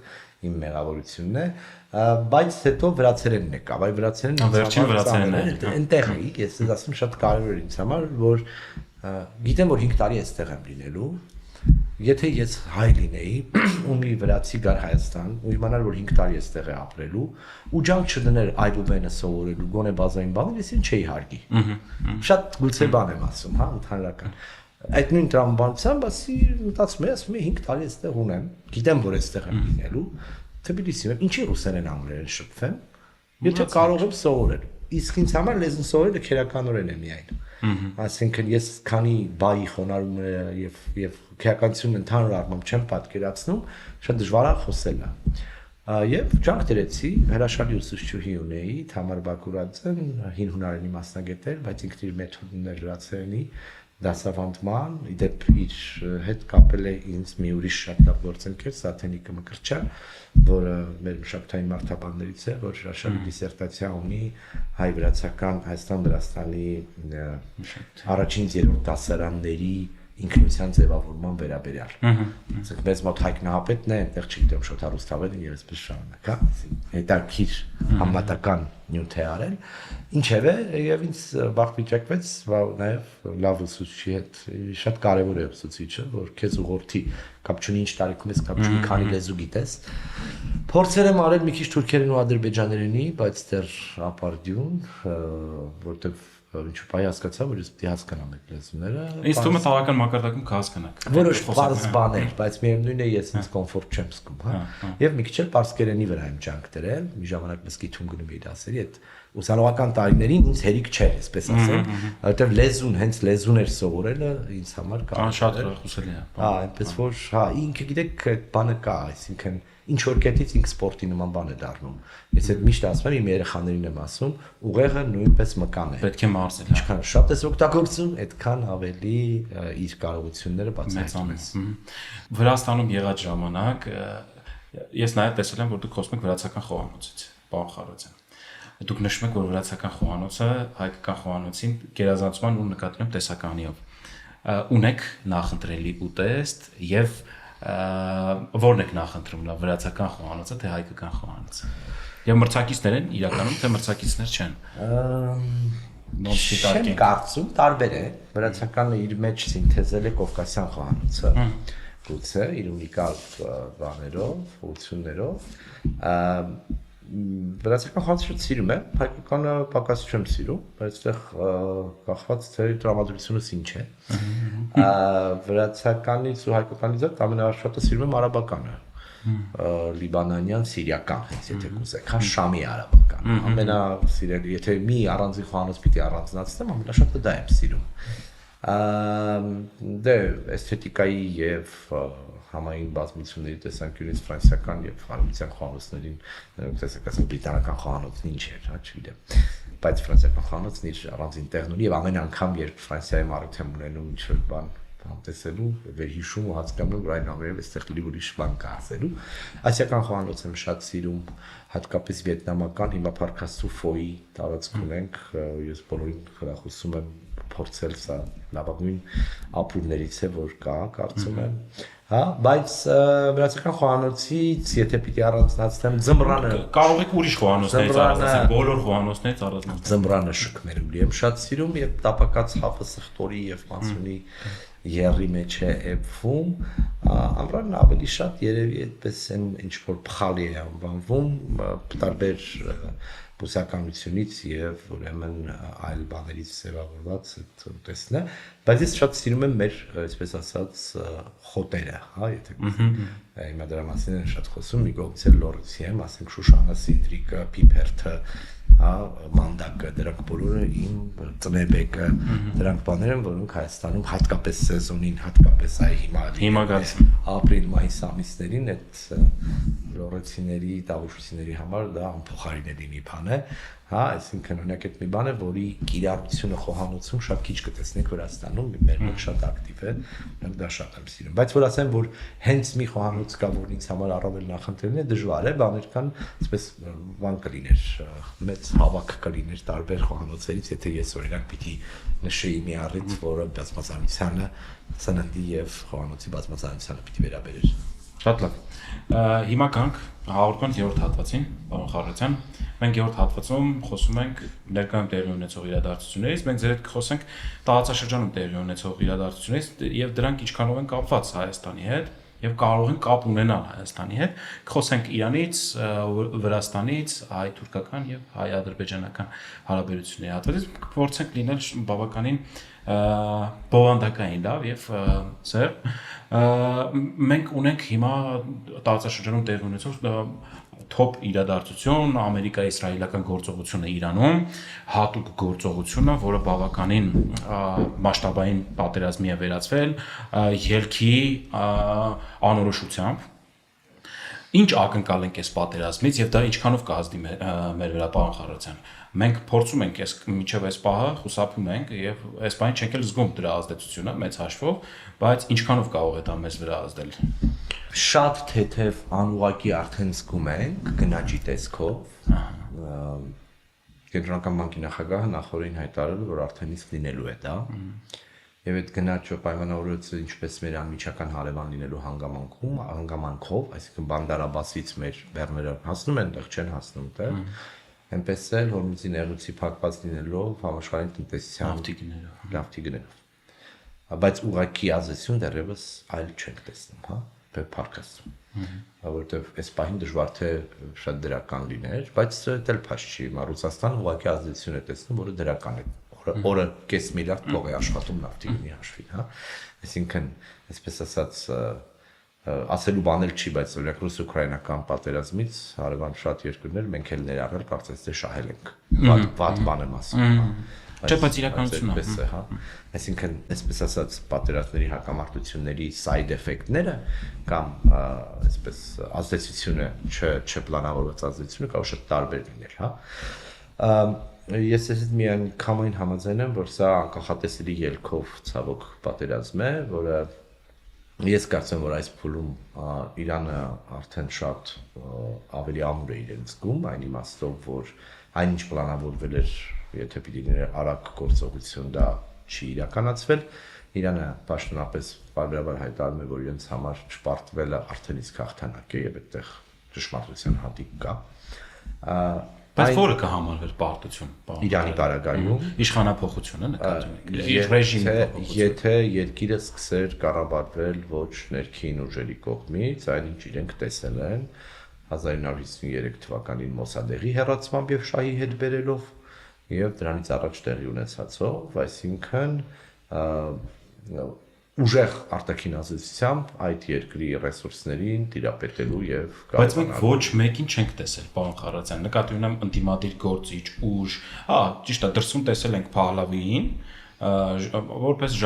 իմ մեղավորությունն է, բայց հետո վրացերենն եկավ, այ վրացերենն այնտեղ էի, ես ասում շատ կարևոր է ինձ համար, որ գիտեմ, որ 5 տարի այստեղ եմ լինելու, եթե ես հայ լինեի, ու մի վրացի գար Հայաստան, ու իմանար, որ 5 տարի այստեղ է ապրելու, ու ջանք չդներ այբուբենը սովորելու, գոնե բազային բաներ, ես ինչ չէի հարգի։ Շատ գուցե բան եմ ասում, հա, ընդհանրական։ Այդ նույն տրամաբանությամբ, ասի մտածում եմ, ասում եմ 5 տարի այստեղ ունեմ, գիտեմ, որ այստեղ եմ լինելու, Թբիլիսիում եմ, ինչի ռուսերեն անգլերեն շփվեմ, եթե կարող եմ սովորել։ Իսկ ինձ համար լեզուն սովորելը քերականորեն է միայն։ Այսինքն ես քանի բայի խոնարհումները եւ քրեականությունը ընդհանուր առմամբ չեմ պատկերացնում, շատ դժվար է խոսելը։ Եվ ջանք դրեցի, հրաշալի ուսուցչուհի ունեի, Թամար Բակուրաձեն, հին հունարենի մասնագետ էր, բայց ինքն իր մեթոդն էր լրացրանի դասավանդման, իդեպ իր հետ կապել է ինձ մի ուրիշ շատ լավ գործընկեր, Սաթենիկը Մկրտչյան, որը մեր մշակութային մարդաբաններից է, որ հրաշալի դիսերտացիա ունի հայ-վրացական Հայաստան-Վրաստանի առաջին երրորդ դասարանների ինքնության ձևավորման վերաբերյալ։ Ասենք մեզ մոտ Հայկ Նահապետն է, այնտեղ չգիտեմ Շոթար Ռուստավենը եւ այսպես շարունակ, հա։ Հետաքրքիր համատական նյութ է արել։ Ինչևէ, եւ ինձ վաղ վիճակվեց, նաեւ լավ ուսուցչի հետ շատ կարեւոր է ուսուցիչը, որ քեզ ուղղորդի կապ չունի ինչ տարիքում ես, կապ չունի քանի լեզու գիտես։ Փորձեր եմ արել մի քիչ թուրքերեն ու ադրբեջաներենի, բայց դեռ ապարդյուն, որտեղ ինչու պայ հասկացա, որ ես պետք է հասկանամ այդ լեզուները։ Ինձ թվում է տարական մակարդակում կհասկանաք։ Որոշ բարձ բաներ, բայց միևնույն է ես ինձ կոմֆորտ չեմ զգում, հա։ Եվ մի քիչ էլ պարսկերենի վրա եմ ջանք դրել, մի ժամանակ մսկիթում գնում էի դասերի, այդ ուսանողական տարիներին ինձ հերիք չէր, այսպես ասեմ, որովհետև լեզուն, հենց լեզուն էր սովորելը ինձ համար կա։ Շատ ուրախացել է։ Հա, այնպես որ, հա, ինքը գիտեք, այդ բանը կա, այսինքն ինչ որ կետից ինքը սպորտի նման բան է դառնում։ Ես այդ միշտ ասում եմ, իմ երեխաներին եմ ասում, ուղեղը նույնպես մկան է։ Պետք է մարզել։ Ինչքան շատ ես օգտագործում, այդքան ավելի իր կարողությունները բացահայտում ես։ Վրաստանում եղած ժամանակ ես նաև տեսել եմ, որ դուք խոսում եք վրացական խոհանոցից, պարոն Խարոզյան։ Դուք նշում եք, որ վրացական խոհանոցը հայկական խոհանոցին գերազանցման ու նկատի ունեմ տեսականիով։ Ունեք նախընտրելի ուտեստ եւ որն եք նախընտրում, լավ վրացական խոհանոցը թե հայկական խոհանոցը։ Եվ մրցակիցներ են իրականում, թե մրցակիցներ չեն։ Չեմ կարծում, տարբեր է։ Վրացականը իր մեջ սինթեզել է կովկասյան խոհանոցը։ Գուցե իր ունիկալ բաներով, ուղղություններով։ Վրացական խոհանոցը շատ սիրում եմ, հայկականը պակաս չեմ սիրում, բայց այդտեղ կախված թե տրամադրությունս ինչ է։ Վրացականից ու հայկականից ամենաշատը սիրում եմ արաբականը, լիբանանյան, սիրիական, հենց եթե կուզեք, հա Շամի արաբական։ Ամենասիրելի, եթե մի առանձին խոհանոց պիտի առանձնացնեմ, ամենաշատը դա եմ սիրում։ Դե էսթետիկայի եւ համային բազմությունների տեսանկյունից ֆրանսիական եւ արաբիական խոհանոցներին, տեսեք, ասեմ բրիտանական խոհանոցն ինչ էր, հա, չգիտեմ, բայց ֆրանսիական խոհանոցն իր առանձին տեղն ունի եւ ամեն անգամ երբ Ֆրանսիայում առիթ եմ ունենում ինչ-որ բան համտեսելու, վերհիշում ու հասկանում, որ այն ամենը այստեղ լի ուրիշ բան կա ասելու։ Ասիական խոհանոց եմ շատ սիրում, հատկապես վիետնամական, հիմա Փարքաստու Ֆոյի տարածք ունենք, ես բոլորին խրախուսում եմ փորձել, սա լավագույն ապուրներից է, որ կա, կարծում եմ։ Հա, բայց վրացական խոհանոցից, եթե պիտի առանձնացնեմ, ձմռանը կարող եք ուրիշ խոհանոցներից առանձնացնել, բոլոր խոհանոցներից առանձնացնել։ Ձմռանը շքներուլի եմ շատ սիրում եւ տապակած հապը սխտորի եւ մանցունի եռի մեջ է էփվում, ամռանն ավելի շատ երևի այդպես են ինչ որ փխալի է անվանվում, տարբեր բուսականությունից եւ ուրեմն այլ բաներից ձևավորված այդ ուտեստն է, բայց ես շատ սիրում եմ մեր, այսպես ասած, խոտերը, հա, եթե հիմա դրա մասին են շատ խոսում, մի կողմից էլ լոռոցի եմ, ասենք Շուշանը, Սիդրիկը, Պիփերթը, հա, մանդակը, դրանք բոլորը իմ ծնեբեկը, դրանք բաներ են, որոնք Հայաստանում հատկապես սեզոնին, հատկապես այ հիմա ապրիլ-մայիս ամիսներին այդ լոռոցիների, տավուշիների համար դա անփոխարինելի մի բան է, հա, այսինքն օրինակ այդ մի բան է, որի կիրառությունը խոհանոցում շատ քիչ կտեսնենք Վրաստանում, մեր մոտ շատ ակտիվ է, դա շատ եմ սիրում, բայց որ ասեմ, որ հենց մի խոհանոց կա, որն ինձ համար առավել նախընտրելն է, դժվար է, բաներ կան, այսպես բան կլիներ, մեծ հավաք կլիներ տարբեր խոհանոցներից, եթե ես օրինակ պիտի նշեի մի առիթ, որը բազմազանությանը, սննդի եւ խոհանոցի բազմազանությանը պիտի վերաբերեր։ Շատ լավ։ Հիմա կանք հաղորդման 3-րդ հատվածին, պարոն Խարոզյան։ Մենք 3-րդ հատվածում խոսում ենք ներկայում տեղի ունեցող իրադարձություններից, մենք ձեր հետ կխոսենք տարածաշրջանում տեղի ունեցող իրադարձություններից եւ դրանք ինչքանով են կապված Հայաստանի հետ եւ կարող են կապ ունենալ Հայաստանի հետ։ Կխոսենք Իրանից, Վրաստանից, հայ-թուրքական եւ հայ-ադրբեջանական հարաբերությունների հատվածից, կփորձենք լինել բավականին բովանդակային լավ եւ սեր մենք ունենք հիմա տարածաշրջանում տեղի ունեցող թոփ իրադարձություն Ամերիկա-իսրայելական գործողությունը Իրանում, հատուկ գործողությունը, որը բավականին մասշտաբային պատերազմի է վերածվել, ելքի անորոշությամբ։ Ինչ ակնկալ ենք այս պատերազմից եւ դա ինչքանով կհասնի մեր վրա, պարոն Խարոզյան։ Մենք փորձում ենք այս միջև այս պահը խուսափում ենք եւ այս բանը չենք էլ զգում դրա ազդեցությունը մեծ հաշվով, բայց ինչքանով կարող է դա մեզ վրա ազդել։ Շատ թեթև անուղակի արդեն զգում ենք գնաճի տեսքով։ Կենտրոնական բանկի նախագահը նախորդին հայտարարել, որ արդեն իսկ լինելու է դա։ Եվ այդ գնաճը պայմանավորված ինչպես մեր անմիջական հարևան լինելու հանգամանքով, այսինքն Բանդար-Աբասից մեր բեռները հասնում են, դեռ չեն հասնում դեռ, այնպես էլ Հորմուզի նեղուցի փակված լինելով համաշխարհային տնտեսության նավթի գներով։ Բայց ուղղակի ազդեցություն դեռևս այլ չենք տեսնում, հա, փառքաստու։ Որովհետև այս պահին դժվար թե շատ դրական լիներ, բայց դա էլ փաշ չի, Ռուսաստանը ուղղակի ազդեցություն է տեսնում, որը դրական է։ Օրը կես միլիարդ փող է աշխատում նավթի գնի հաշվին, հա։ Այսինքն, այսպես ասած, ասելու բան էլ չի, բայց օրինակ ռուս-ուկրաինական պատերազմից հարևան շատ երկրներ մենք էլ ներառել կարծես թե շահել ենք։ Վատ բան եմ ասում, հա։ Չէ, բայց իրականությունն է, հա։ Այսինքն, այսպես ասած, պատերազմների հակամարտությունների side effect-ները կամ այսպես ազդեցությունը չպլանավորված ազդեցությունը կարող շատ տարբեր լինել, հա։ Ես ես միանգամայն համաձայն եմ, որ սա անկախատեսելի ելքով ցավոք պատերազմ է, որը ես կարծեմ, որ այս փուլում Իրանը արդեն շատ ավելի ամուր է իրեն զգում, այն իմաստով, որ այնինչ պլանավորվել էր, եթե պիտի լիներ արագ գործողություն, դա չի իրականացվել։ Իրանը պաշտոնապես բարբերաբար հայտարարում է, որ իրենց համար չպարտվելը արդեն իսկ հաղթանակ է եւ այդտեղ ճշմարտության հատիկ կա։ Բայց որը կհամարվեր պարտություն, Իրանի բարագայում իշխանափոխությունը նկատում եք, ռեժիմի փոխությունը։ Եթե երկիրը սկսեր կառավարվել ոչ ներքին ուժերի կողմից, այնինչ իրենք տեսել են 1953 թվականին Մոսադեղի հեռացմամբ եւ շահի հետ բերելով եւ դրանից առաջ տեղի ունեցածով, այսինքն ուժեղ արտաքին ազդեցությամբ այդ երկրի ռեսուրսներին տիրապետելու եւ բայց մենք ոչ մեկին չենք տեսել, պարոն Խարոզյան, նկատի ունեմ ընդդիմադիր գործիչ ուժ, ճիշտ է, դրսում տեսել ենք Փահլավիին, որպես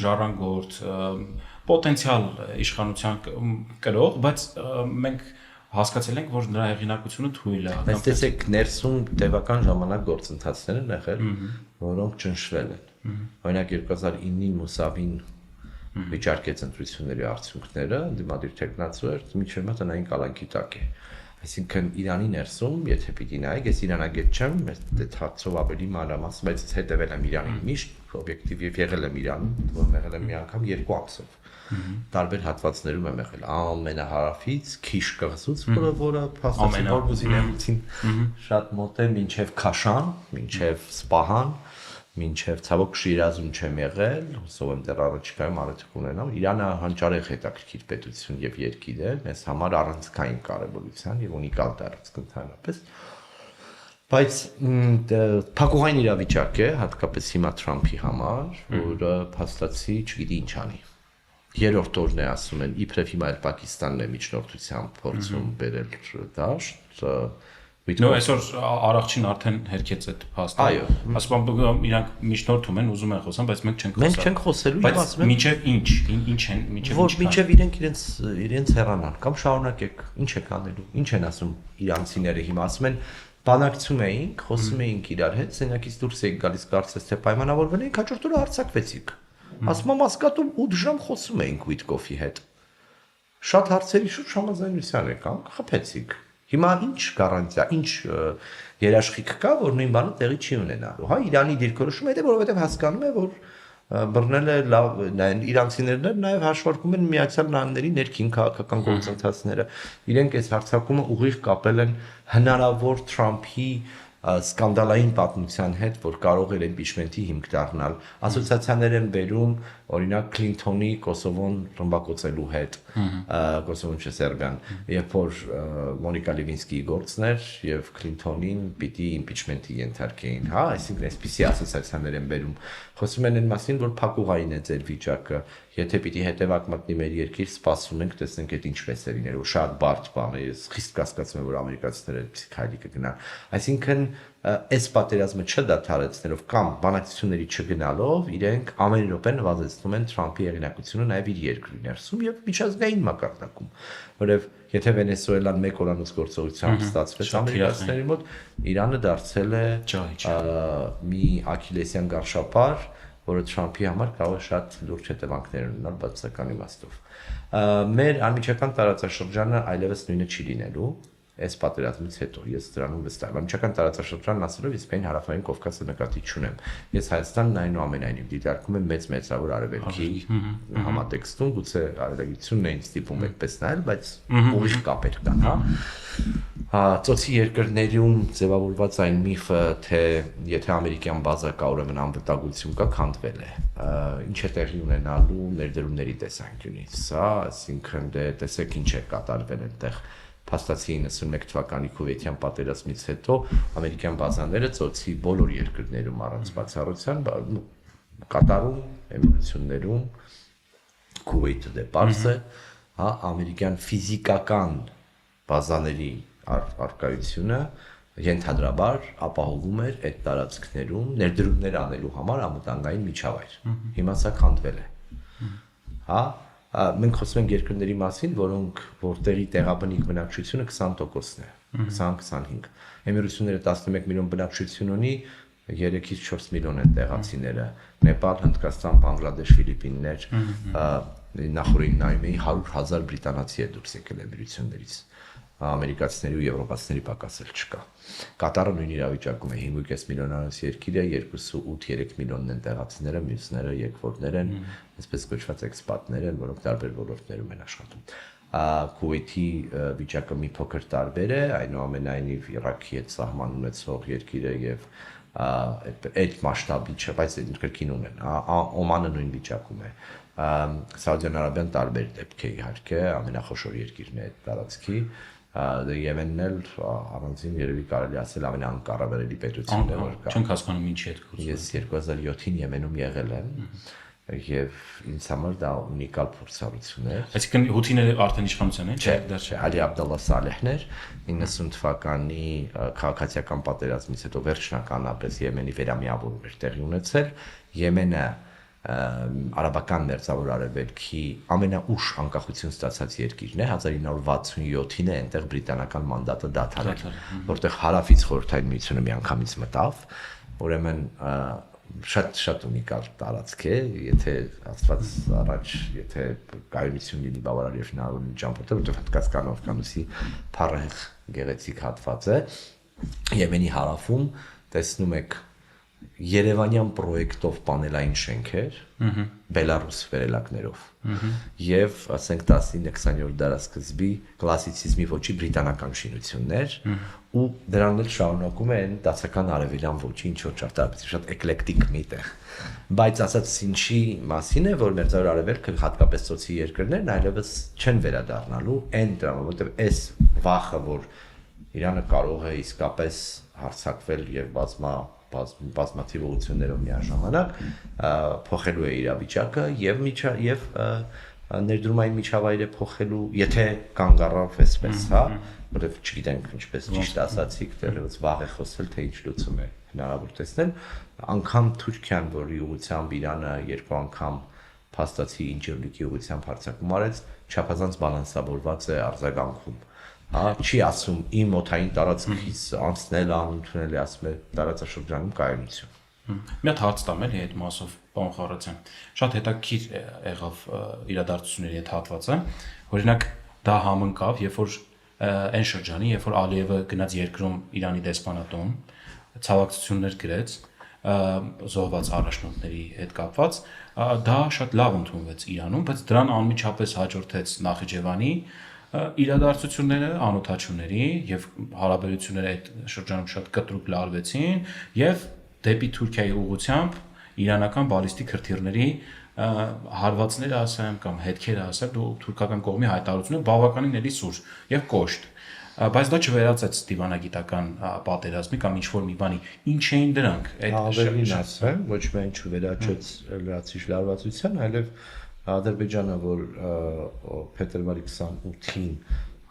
ժառանգորդ, պոտենցիալ իշխանության կրող, բայց մենք հասկացել ենք, որ նրա հեղինակությունը թույլ է։ Բայց տեսեք, ներսում տևական ժամանակ գործընթացներ են եղել, որոնք ճնշվել են։ Օրինակ 2009-ին Մուսավին վիճարկեց ընտրությունների արդյունքները, դիմադիր տեխնացու էր, միջև մա տնային կալանքի տակ է։ Այսինքն Իրանի ներսում, եթե պիտի նայեք, ես իրանագետ չեմ, այդ հարցով ավելի մանրամասն, բայց հետևել եմ Իրանին միշտ, օբյեկտիվ եւ եղել եմ Իրանում, որը եղել եմ մի անգամ 2 ամսով։ Տարբեր հատվածներում եմ եղել, ամենահարավից Քիշ կղզուց, որը փաստացի Հորմուզի նեղուցին շատ մոտ է, մինչև Քաշան, մինչև Սպահան, մինչև ցավոք Շիրազում չեմ եղել, հուսով եմ դեռ առաջիկայում արդյունք ունենամ։ Իրանը հանճարեղ հետաքրքիր պետություն եւ երկիր է, մեզ համար առանցքային կարեւորության եւ ունիկալ տարածք ընդհանրապես։ Բայց փակուղային իրավիճակ է, հատկապես հիմա Թրամփի համար, որը փաստացի չգիտի ինչ անի։ Երրորդ օրն է ասում են, իբրև հիմա էլ Պակիստանն է միջնորդությամբ փորձում բերել դաշտ։ Նո, այսօր Արաքչին արդեն հերքեց այդ փաստը։ Այո, ասում եմ իրանք միջնորդում են, ուզում են խոսան, բայց մենք չենք խոսա։ Մենք չենք խոսելու, ես ասում եմ։ Մինչև ինչ են, մինչև ոչ, մինչև իրենց հեռանան կամ շարունակեք, ինչ եք անելու։ Ինչ են ասում իրանցիները հիմա, ասում են բանակցում էինք, խոսում էինք իրար հետ, սենյակից դուրս եք գալիս, կարծես թե պայմանավորվել էինք, հաջորդ օրը արձակվեցիք։ Ասում եմ Մասկատում 8 ժամ խոսում էինք Ուիտկոֆի հետ։ Շատ հարցերի շուրջ համաձայնության եկանք, խփեցիք։ Հիմա ինչ գարանտիա, ինչ երաշխիք կա, որ նույն բանը տեղի չի ունենալու։ Հա, Իրանի դիրքորոշումը է, որովհետև հասկանում է, որ բռնել է լավ, իրանցիներն էլ նաև հաշվարկում են Միացյալ Նահանգների ներքին քաղաքական գործընթացները։ Իրենք այս հարձակումը ուղիղ կապել են հնարավոր Թրամփի սկանդալային պատմության հետ, որ կարող էր impeachment-ի հիմք դառնալ։ Ասոցիացիաներ են բերում, օրինակ Քլինթոնի Կոսովոն ռմբակոծելու հետ, Կոսովոն չէ Սերբիան, երբ որ Մոնիկա Լևինսկիի գործն էր եւ Քլինթոնին պիտի impeachment-ի ենթարկեին, հա, այսինքն այսպիսի ասոցիացիաներ են բերում։ Խոսում են այն մասին, որ փակուղային է ձեր վիճակը, եթե պիտի հետևակ մտնի մեր երկիր, սպասում ենք, տեսնենք այդ ինչպես է լինելու, շատ բարդ բան է, ես խիստ կասկածում եմ, որ ամերիկացիները այդպիսի քայլի կգնան։ Այսինքն այս պատերազմը չդադարեցնելով կամ բանակցությունների չգնալով իրենք ամեն րոպե նվազեցնում են Թրամփի եղանակությունը նաև իր երկրի ներսում եւ միջազգային մակարդակում, որովհետեւ եթե Վենեսուելան մեկ օրանոց գործողությամբ ստացվեց ամերիկացիների մոտ, Իրանը դարձել է մի աքիլեսյան գարշապար, որը Թրամփի համար կարող է շատ լուրջ հետևանքներ ունենալ բացասական իմաստով։ Մեր անմիջական տարածաշրջանը այլևս նույնը չի լինելու այս պատերազմից հետո ես դրանում վստահ եմ։ Անմիջական տարածաշրջանն ասելով իսկ այն հարավային Կովկասը նկատի չունեմ։ Ես Հայաստանն այնուամենայնիվ դիտարկում եմ մեծավոր արևելքի համատեքստում, գուցե արևելությունն էին ստիպում այդպես նայել, բայց ուրիշ կապեր կան, հա։ Ծոցի երկրներում ձևավորված այն միֆը, թե եթե ամերիկյան բազա կա, ուրեմն անվտանգություն կա, քանդվել է։ Ինչ է տեղի ունենալու ներդրումների տեսանկյունից, հա, այսինքն դե տեսեք ինչ է կատարվել այդտեղ։ Փաստացի 91 թվականի Քուվեյթյան պատերազմից հետո ամերիկյան բազաները ծոցի բոլոր երկրներում առանց բացառության Կատարում, Էմիրություններում, Քուվեյթը դե պարզ է, հա, ամերիկյան ֆիզիկական բազաների արկայությունը ենթադրաբար ապահովում էր այդ տարածքներում ներդրումներ անելու համար անվտանգային միջավայր։ Հիմա սա քանդվել է։ Հա, մենք խոսում ենք երկրների մասին, որտեղի տեղաբնիկ բնակչությունը 20%-ն է, 20-25։ Էմիրությունները 11 միլիոն բնակչություն ունի, 3-ից 4 միլիոն են տեղացիները, Նեպալ, Հնդկաստան, Բանգլադեշ, Ֆիլիպիններ, նախորդին նայում էի 100,000 բրիտանացի է դուրս եկել էմիրություններից, ամերիկացիների ու եվրոպացիների պակաս էլ չկա։ Կատարը նույն իրավիճակում է 5.5 միլիոնանոց երկիր է, 2.8-3 միլիոնն են տեղացիները, մյուսները եկվորներ են, այսպես կոչված էքսպատներ են, որոնք տարբեր ոլորտներում են աշխատում։ Քուվեյթի վիճակը մի փոքր տարբեր է, այնուամենայնիվ Իրաքի հետ սահման ունեցող երկիրը եւ այդ մասշտաբի չէ, բայց կրկին ունեն, Օմանը նույն վիճակում է։ Սաուդյան Արաբիան տարբեր դեպք է իհարկե, ամենախոշոր երկիրն է այդ տարածքի, Եմենն էլ առանձին երևի կարելի ասել ամենանկառավարելի պետությունն է, որ կա։ Չենք հասկանում ինչի հետ գործում։ Ես 2007-ին Եմենում եղել եմ եւ ինձ համար դա ունիկալ փորձառություն է։ Այսինքն հութիները արդեն իշխանության են, չէ՞, դա չէ, Ալի Աբդալլա Սալեհն էր 90 թվականի քաղաքացիական պատերազմից հետո վերջնականապես Եմենի վերամիավորում էր տեղի ունեցել։ Եմենը արաբական մերձավոր արևելքի ամենաուշ անկախություն ստացած երկիրն է 1967-ին է այնտեղ բրիտանական մանդատը դադարել, որտեղ հարավից խորհրդային միությունը միանգամից մտավ, ուրեմն շատ ունիկալ տարածք է, եթե Աստված առաջ, եթե կայունություն լինի բավարար եւ հնարավոր ճամփորդել, որտեղ Հնդկաստան օվկիանոսի փառահեղ գեղեցիկ հատված է, Եմենի հարավում տեսնում եք Երևանյան պրոյեկտով պանելային շենքեր, Բելարուս վերելակներով եւ ասենք 19-20-րդ դարաշրջանի կլասիցիզմի ոճի բրիտանական շինություններ ու դրանն էլ շարունակում է այն դասական արևելյան ոճի ինչ որ ճարտարապետի շատ էկլեկտիկ մի տեղ բայց ասած ինչի մասին է որ մերձավոր արևելքը հատկապես ծոցի երկրներն այլևս չեն վերադառնալու այն դրամը որտեղ այս վախը որ Իրանը կարող է իսկապես հարձակվել եւ բազմաթիվ ուղղություններով միաժամանակ փոխելու է իրավիճակը եւ ներդրումային միջավայրը փոխելու, եթե կանգ առավ այսպես, հա, որովհետեւ չգիտենք ինչպես ճիշտ ասացիք, դեռևս վաղ է խոսել, թե ինչ լուծում է հնարավոր տեսնել, անգամ Թուրքիան, որի ուղղությամբ Իրանը երկու անգամ փաստացի ինժեների ուղղությամբ հարձակում արեց, չափազանց բալանսավորված է արձագանքում չի ասում իմ օթային տարածքից անցնել անընդունել է ասում է տարածաշրջանում կայունություն։ Մի հատ հարց տամ էլի այդ մասով պարոն Խառատյան։ Շատ հետաքրքիր եղավ իրադարձությունների այդ հատվածը։ Օրինակ դա համընկավ, երբ որ այն շրջանի, երբ որ Ալիևը գնաց երկրում Իրանի դեսպանատուն, ցավակցություններ գրեց զոհված առաջնորդների հետ կապված, դա շատ լավ ընդունվեց Իրանում, բայց դրան անմիջապես հաջորդեց Նախիջևանի իրադարձությունները անօթաչուների եւ հարաբերությունները այդ շրջանում շատ կտրուկ լարվեցին եւ դեպի Թուրքիայի ուղղությամբ իրանական բալիստիկ հրթիռների հարվածները ասեմ կամ հետքերը ասեմ դու թուրքական կողմի հայտարարությունը բավականին էլի սուր եւ կոշտ բայց դա չվերածեց դիվանագիտական պատերազմի կամ ինչ-որ մի բանի ինչ էին դրանք այդ ավելին ասեմ ոչ միայն չվերաճեց լրացիչ լարվածության այլև Ադրբեջանը որ փետրվարի 28-ին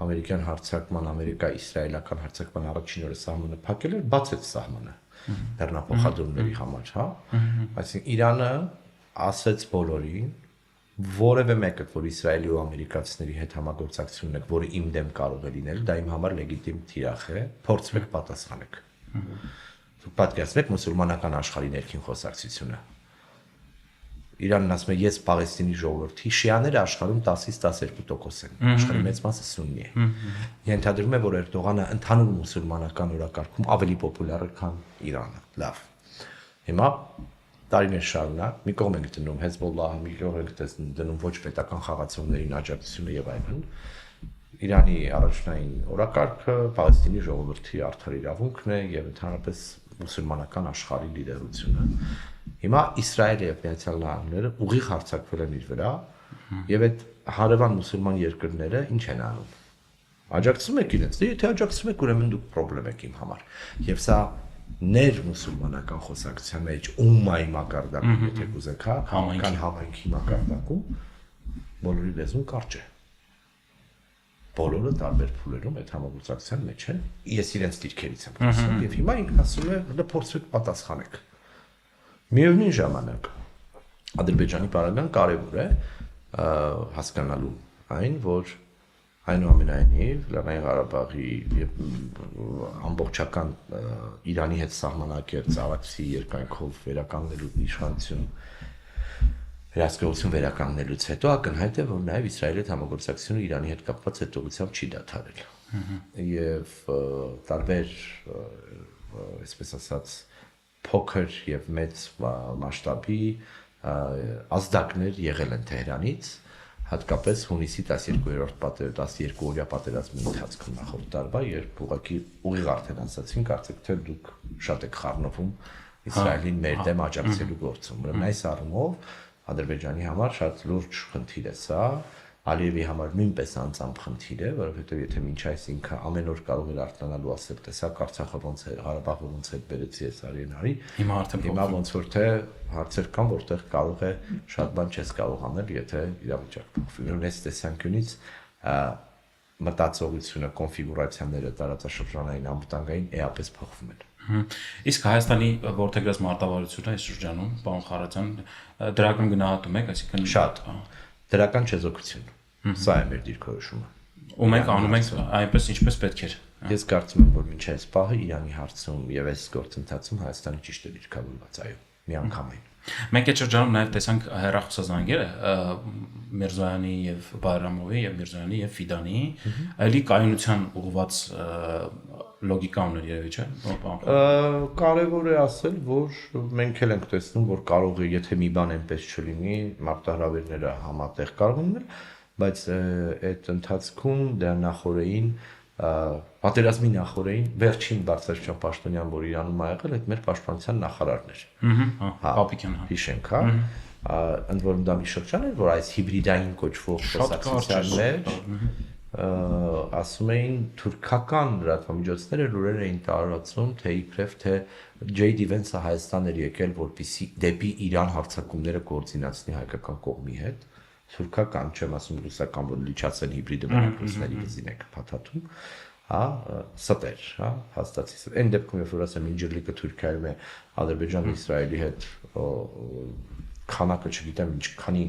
ամերիկյան հարձակման ամերիկա-իսրայելական հարձակման առաջին օրը սահմանը փակել էր բացեց սահմանը բեռնափոխադրումների համար հա այսինքն Իրանը ասեց բոլորին որևէ մեկը որ Իսրայելի ու ամերիկացիների հետ համագործակցություն ունեք, որը իմ դեմ կարող է լինել, դա իմ համար լեգիտիմ թիրախ է, փորձեք պատասխանեք։ Դուք պատկերացրեք մուսուլմանական աշխարհի ներքին խոսակցությունը։ Իրանն ասում է ես Պաղեստինի ժողովրդի շիաները աշխարհում 10-ից 12% են, աշխարհի մեծ մասը սուննի է։ Ենթադրվում է, որ Էրդողանը ընդհանուր մուսուլմանական օրակարգում ավելի պոպուլյար է, քան Իրանը։ Լավ։ Հիմա տարիներ շարունակ մի կողմ ենք դնում Հեզբոլլահը, մի կողմ ենք դնում ոչ պետական խաղացողներին աջակցությունը եւ այլն։ Իրանի առաջնային օրակարգը Պաղեստինի ժողովրդի արդար իրավունքն է եւ ընդհանրապես մուսուլմանական աշխարհի լիդերությունը։ Հիմա Իսրայելը եւ Միացյալ Նահանգները ուղիղ հարձակվել են իր վրա եւ այդ հարևան մուսուլման երկրները ինչ են անում։ Աջակցում եք իրենց, եթե աջակցում եք, ուրեմն դուք խնդրեմ եք իմ համար։ Եվ սա ներ մուսուլմանական խոսակցության մեջ ումմայի մակարդակում եթե կուզեք, հա, կան համայնքի մակարդակում բոլորի լեզուն կարճ է։ Բոլորը տարբեր փուլերում այդ համագործակցության մեջ են։ Ես իրենց դիրքերից եմ խոսում եւ հիմա ինքն ասում է, հələ փորձեք պատասխանեք։ Միևնույն ժամանակ Ադրբեջանի պարագան կարևոր է հասկանալու այն, որ այնուամենայնիվ Լեռնային Ղարաբաղի եւ ամբողջական Իրանի հետ սահմանակերտ Արաքսի երկայնքով վերականգնելու իշխանություն վերահսկողություն վերականգնելուց հետո ակնհայտ է, որ նաեւ Իսրայելի հետ համագործակցությունը Իրանի հետ կապված հետողությամբ չի դադարել։ Եվ տարբեր, այսպես ասած, փոքր եւ մեծ մասշտաբի ազդակներ եղել են Թեհրանից հատկապես հունիսի 12-օրյա պատերազմի ընթացքում նախորդ տարվա, երբ ուղղակի ուղիղ արդեն ասացին, կարծեք թե դուք շատ եք խառնվում Իսրայելին մեր դեմ աջակցելու գործում։ Ուրեմն այս առումով Ադրբեջանի համար շատ լուրջ խնդիր է սա, Ալիևի համար նույնպես անձամբ խնդիր է, որովհետև եթե մինչ այս ինքը ամեն օր կարող էր արտանալու ասել, տեսակ Արցախը ոնց է, Ղարաբաղը ոնց է բերեցի այս արի, հիմա ոնց որ թե հարցեր կան, որտեղ կարող է շատ բան չես կարող անել, եթե իրավիճակը փոխվի։ Ուրեմն այս տեսանկյունից մտածողությունը, կոնֆիգուրացիաները տարածաշրջանային անվտանգային էապես փոխվում են։ Իսկ Հայաստանի որդեգրած մարտավարությունը այս շրջանում, պարոն Խարատյան, դրական գնահատում եք, այսինքն շատ դրական չեզոքություն։ Սա է մեր դիրքորոշումը։ Ու մենք անում ենք այնպես ինչպես պետք էր։ Ես կարծում եմ, որ մինչ այս պահը Իրանի հարցում եւ այս գործընթացում Հայաստանը ճիշտ է դիրքավորված, այո, միանգամայն։ Մենք այդ շրջանում նաև տեսանք հեռախոսազանգերը Միրզոյանի եւ Բայրամովի եւ Միրզոյանի եւ Ֆիդանի, այլի կայունության ուղղված լոգիկա ուներ երևի չէ։ Կարևոր է ասել, որ մենք էլ ենք տեսնում, որ կարող է, եթե մի բան այնպես չլինի, մարտահրավերները համատեղ կարող են լինել, բայց այդ ընթացքում դա նախորդին պատերազմի նախորդին վերջին Բարձրաշրջան Պաշտոնյան, որ Իրանում ա եղել, այդ մեր պաշտպանության նախարարն էր։ Պապիկյան, հիշենք, հա։ Ընդ որում դա մի շրջան էր, որ այս հիբրիդային կոչվող խոսակցության մեջ ասում էին թուրքական լրատվամիջոցները լուրեր էին տարածում, թե իբրև թե J.D. Vance-ը Հայաստան էր եկել, որպեսզի դեպի Իրան հարձակումները կոորդինացնի հայկական կողմի հետ։ Թուրքական, չեմ ասում ռուսական, որ լիճացեն հիբրիդը ռուսների գծին եք փաթաթում, հա, ստեր, հա, հաստատի։ Այն դեպքում, երբ որ ասեմ Ինջիրլիկը Թուրքիայում է Ադրբեջանը Իսրայելի հետ քանակը չգիտեմ ինչ քանի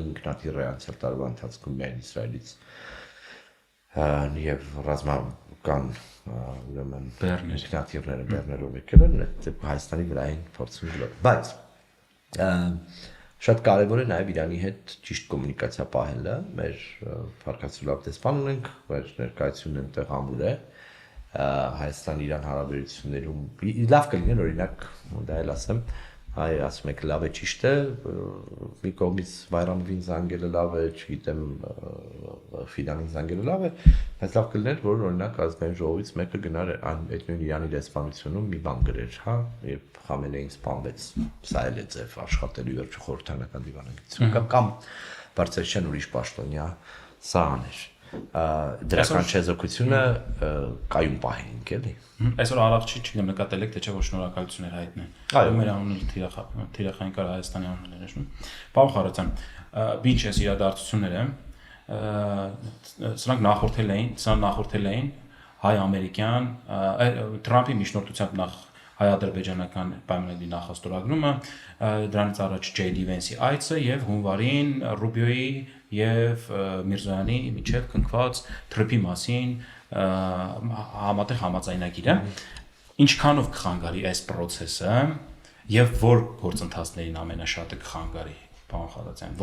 ինքնաթիռ է անցյալ տարվա ընթացքում միայն Իսրայելից եւ ռազմական ուրեմն ինքնաթիռները բեռներով եկել են, այդ Հայաստանի վրա են փորձում գլոր, բայց շատ կարևոր է նաև Իրանի հետ ճիշտ կոմունիկացիա պահելը, մեր փառքացու դեսպան ունենք, մեր ներկայությունն այնտեղ ամուր է, Հայաստան-Իրան հարաբերություններում լավ կլիներ օրինակ, դա էլ ասեմ, հայ ասում եք լավ է ճիշտ է, մի կողմից Բայրամովին զանգելը լավ է, չգիտեմ, Ֆիդանին զանգելը լավ է, բայց լավ կլիներ, որ օրինակ ազգային ժողովից մեկը գնար այդ նույն Իրանի դեսպանությունում մի բան գրեր, հա, երբ Խամենեին սպանվեց, սա էլ է ձև աշխատելու վերջը խորհրդանական դիվանագիտություն կամ Բարձրաշեն ուրիշ պաշտոնյա սա աներ։ Դրական չեզոքությունը կայուն պահենք էլի։ Այսօր Արարչի չգիտեմ նկատել եք թե չէ որ շնորհակալություններ հայտնեն։ Այո, մեր անունը Թիրախային կար Հայաստանի անունն էր նշում։ Պարոն Խարատյան, ինչ էս իրադարձությունները, սրանք նախորդել էին հայ-ամերիկյան Թրամփի միջնորդությամբ նախ հայ-ադրբեջանական պայմանագրի նախաստորագրումը, դրանից առաջ J.D. Vance-ի այցը եւ հունվարին Ռուբիոյի եւ Միրզոյանի միջև կնքված թրիփի մասին համատեղ համաձայնագիրը ինչքանով կխանգարի այս process-ը եւ որ գործընթացներին ամենաշատը կխանգարի պարոն Խարատյան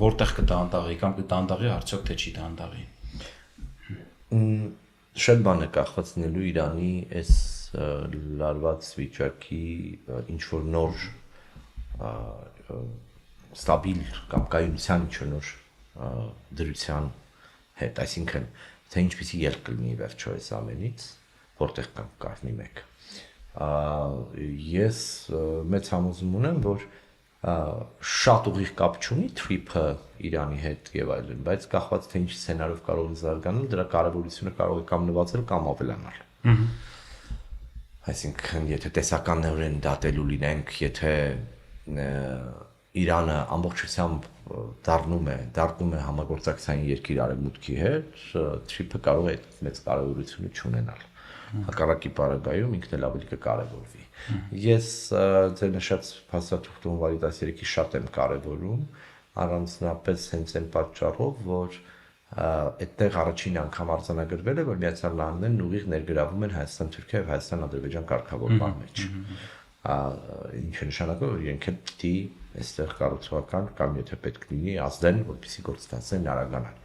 որտեղ կդանդաղի կամ կդանդաղի արդյոք թե չի դանդաղի շատ բան է կախված լինելու Իրանի այս լարված վիճակի ինչ որ նոր ստաբիլ կամ կայունության ինչ որ նոր դրության հետ, այսինքն թե ինչպեսի ելք կլինի վերջո այս ամենից, որտեղ կառնի մեկ։ Ես մեծ համոզում ունեմ, որ շատ ուղիղ կապ չունի թրիփը Իրանի հետ եւ այլն, բայց կախված թե ինչ սցենարով կարող է զարգանալ, դրա կարևորությունը կարող է կամ նվազել կամ ավելանալ։ Այսինքն, եթե տեսականորեն դատելու լինենք, եթե Իրանը ամբողջությամբ դառնում է համագործակցային երկիր արևմուտքի հետ, թրիփը կարող է մեծ կարևորություն չունենալ։ Հակառակի պարագայում ինքն էլ ավելի կկարևորվի։ Ես ձեր նշած փաստաթուղթ հունվարի 13-ի շատ եմ կարևորում, առանձնապես հենց այն պատճառով, որ այդտեղ առաջին անգամ արձանագրվել է, որ Միացյալ Նահանգներն ուղիղ ներգրավում են Հայաստան-Թուրքիա եւ Հայաստան-Ադրբեջան կարգավորման մեջ։ Ինչը նշանակում է, որ իրենք պիտի այստեղ կառուցողական կամ եթե պետք լինի ազդեն, որպեսզի գործընթացներն արագանան։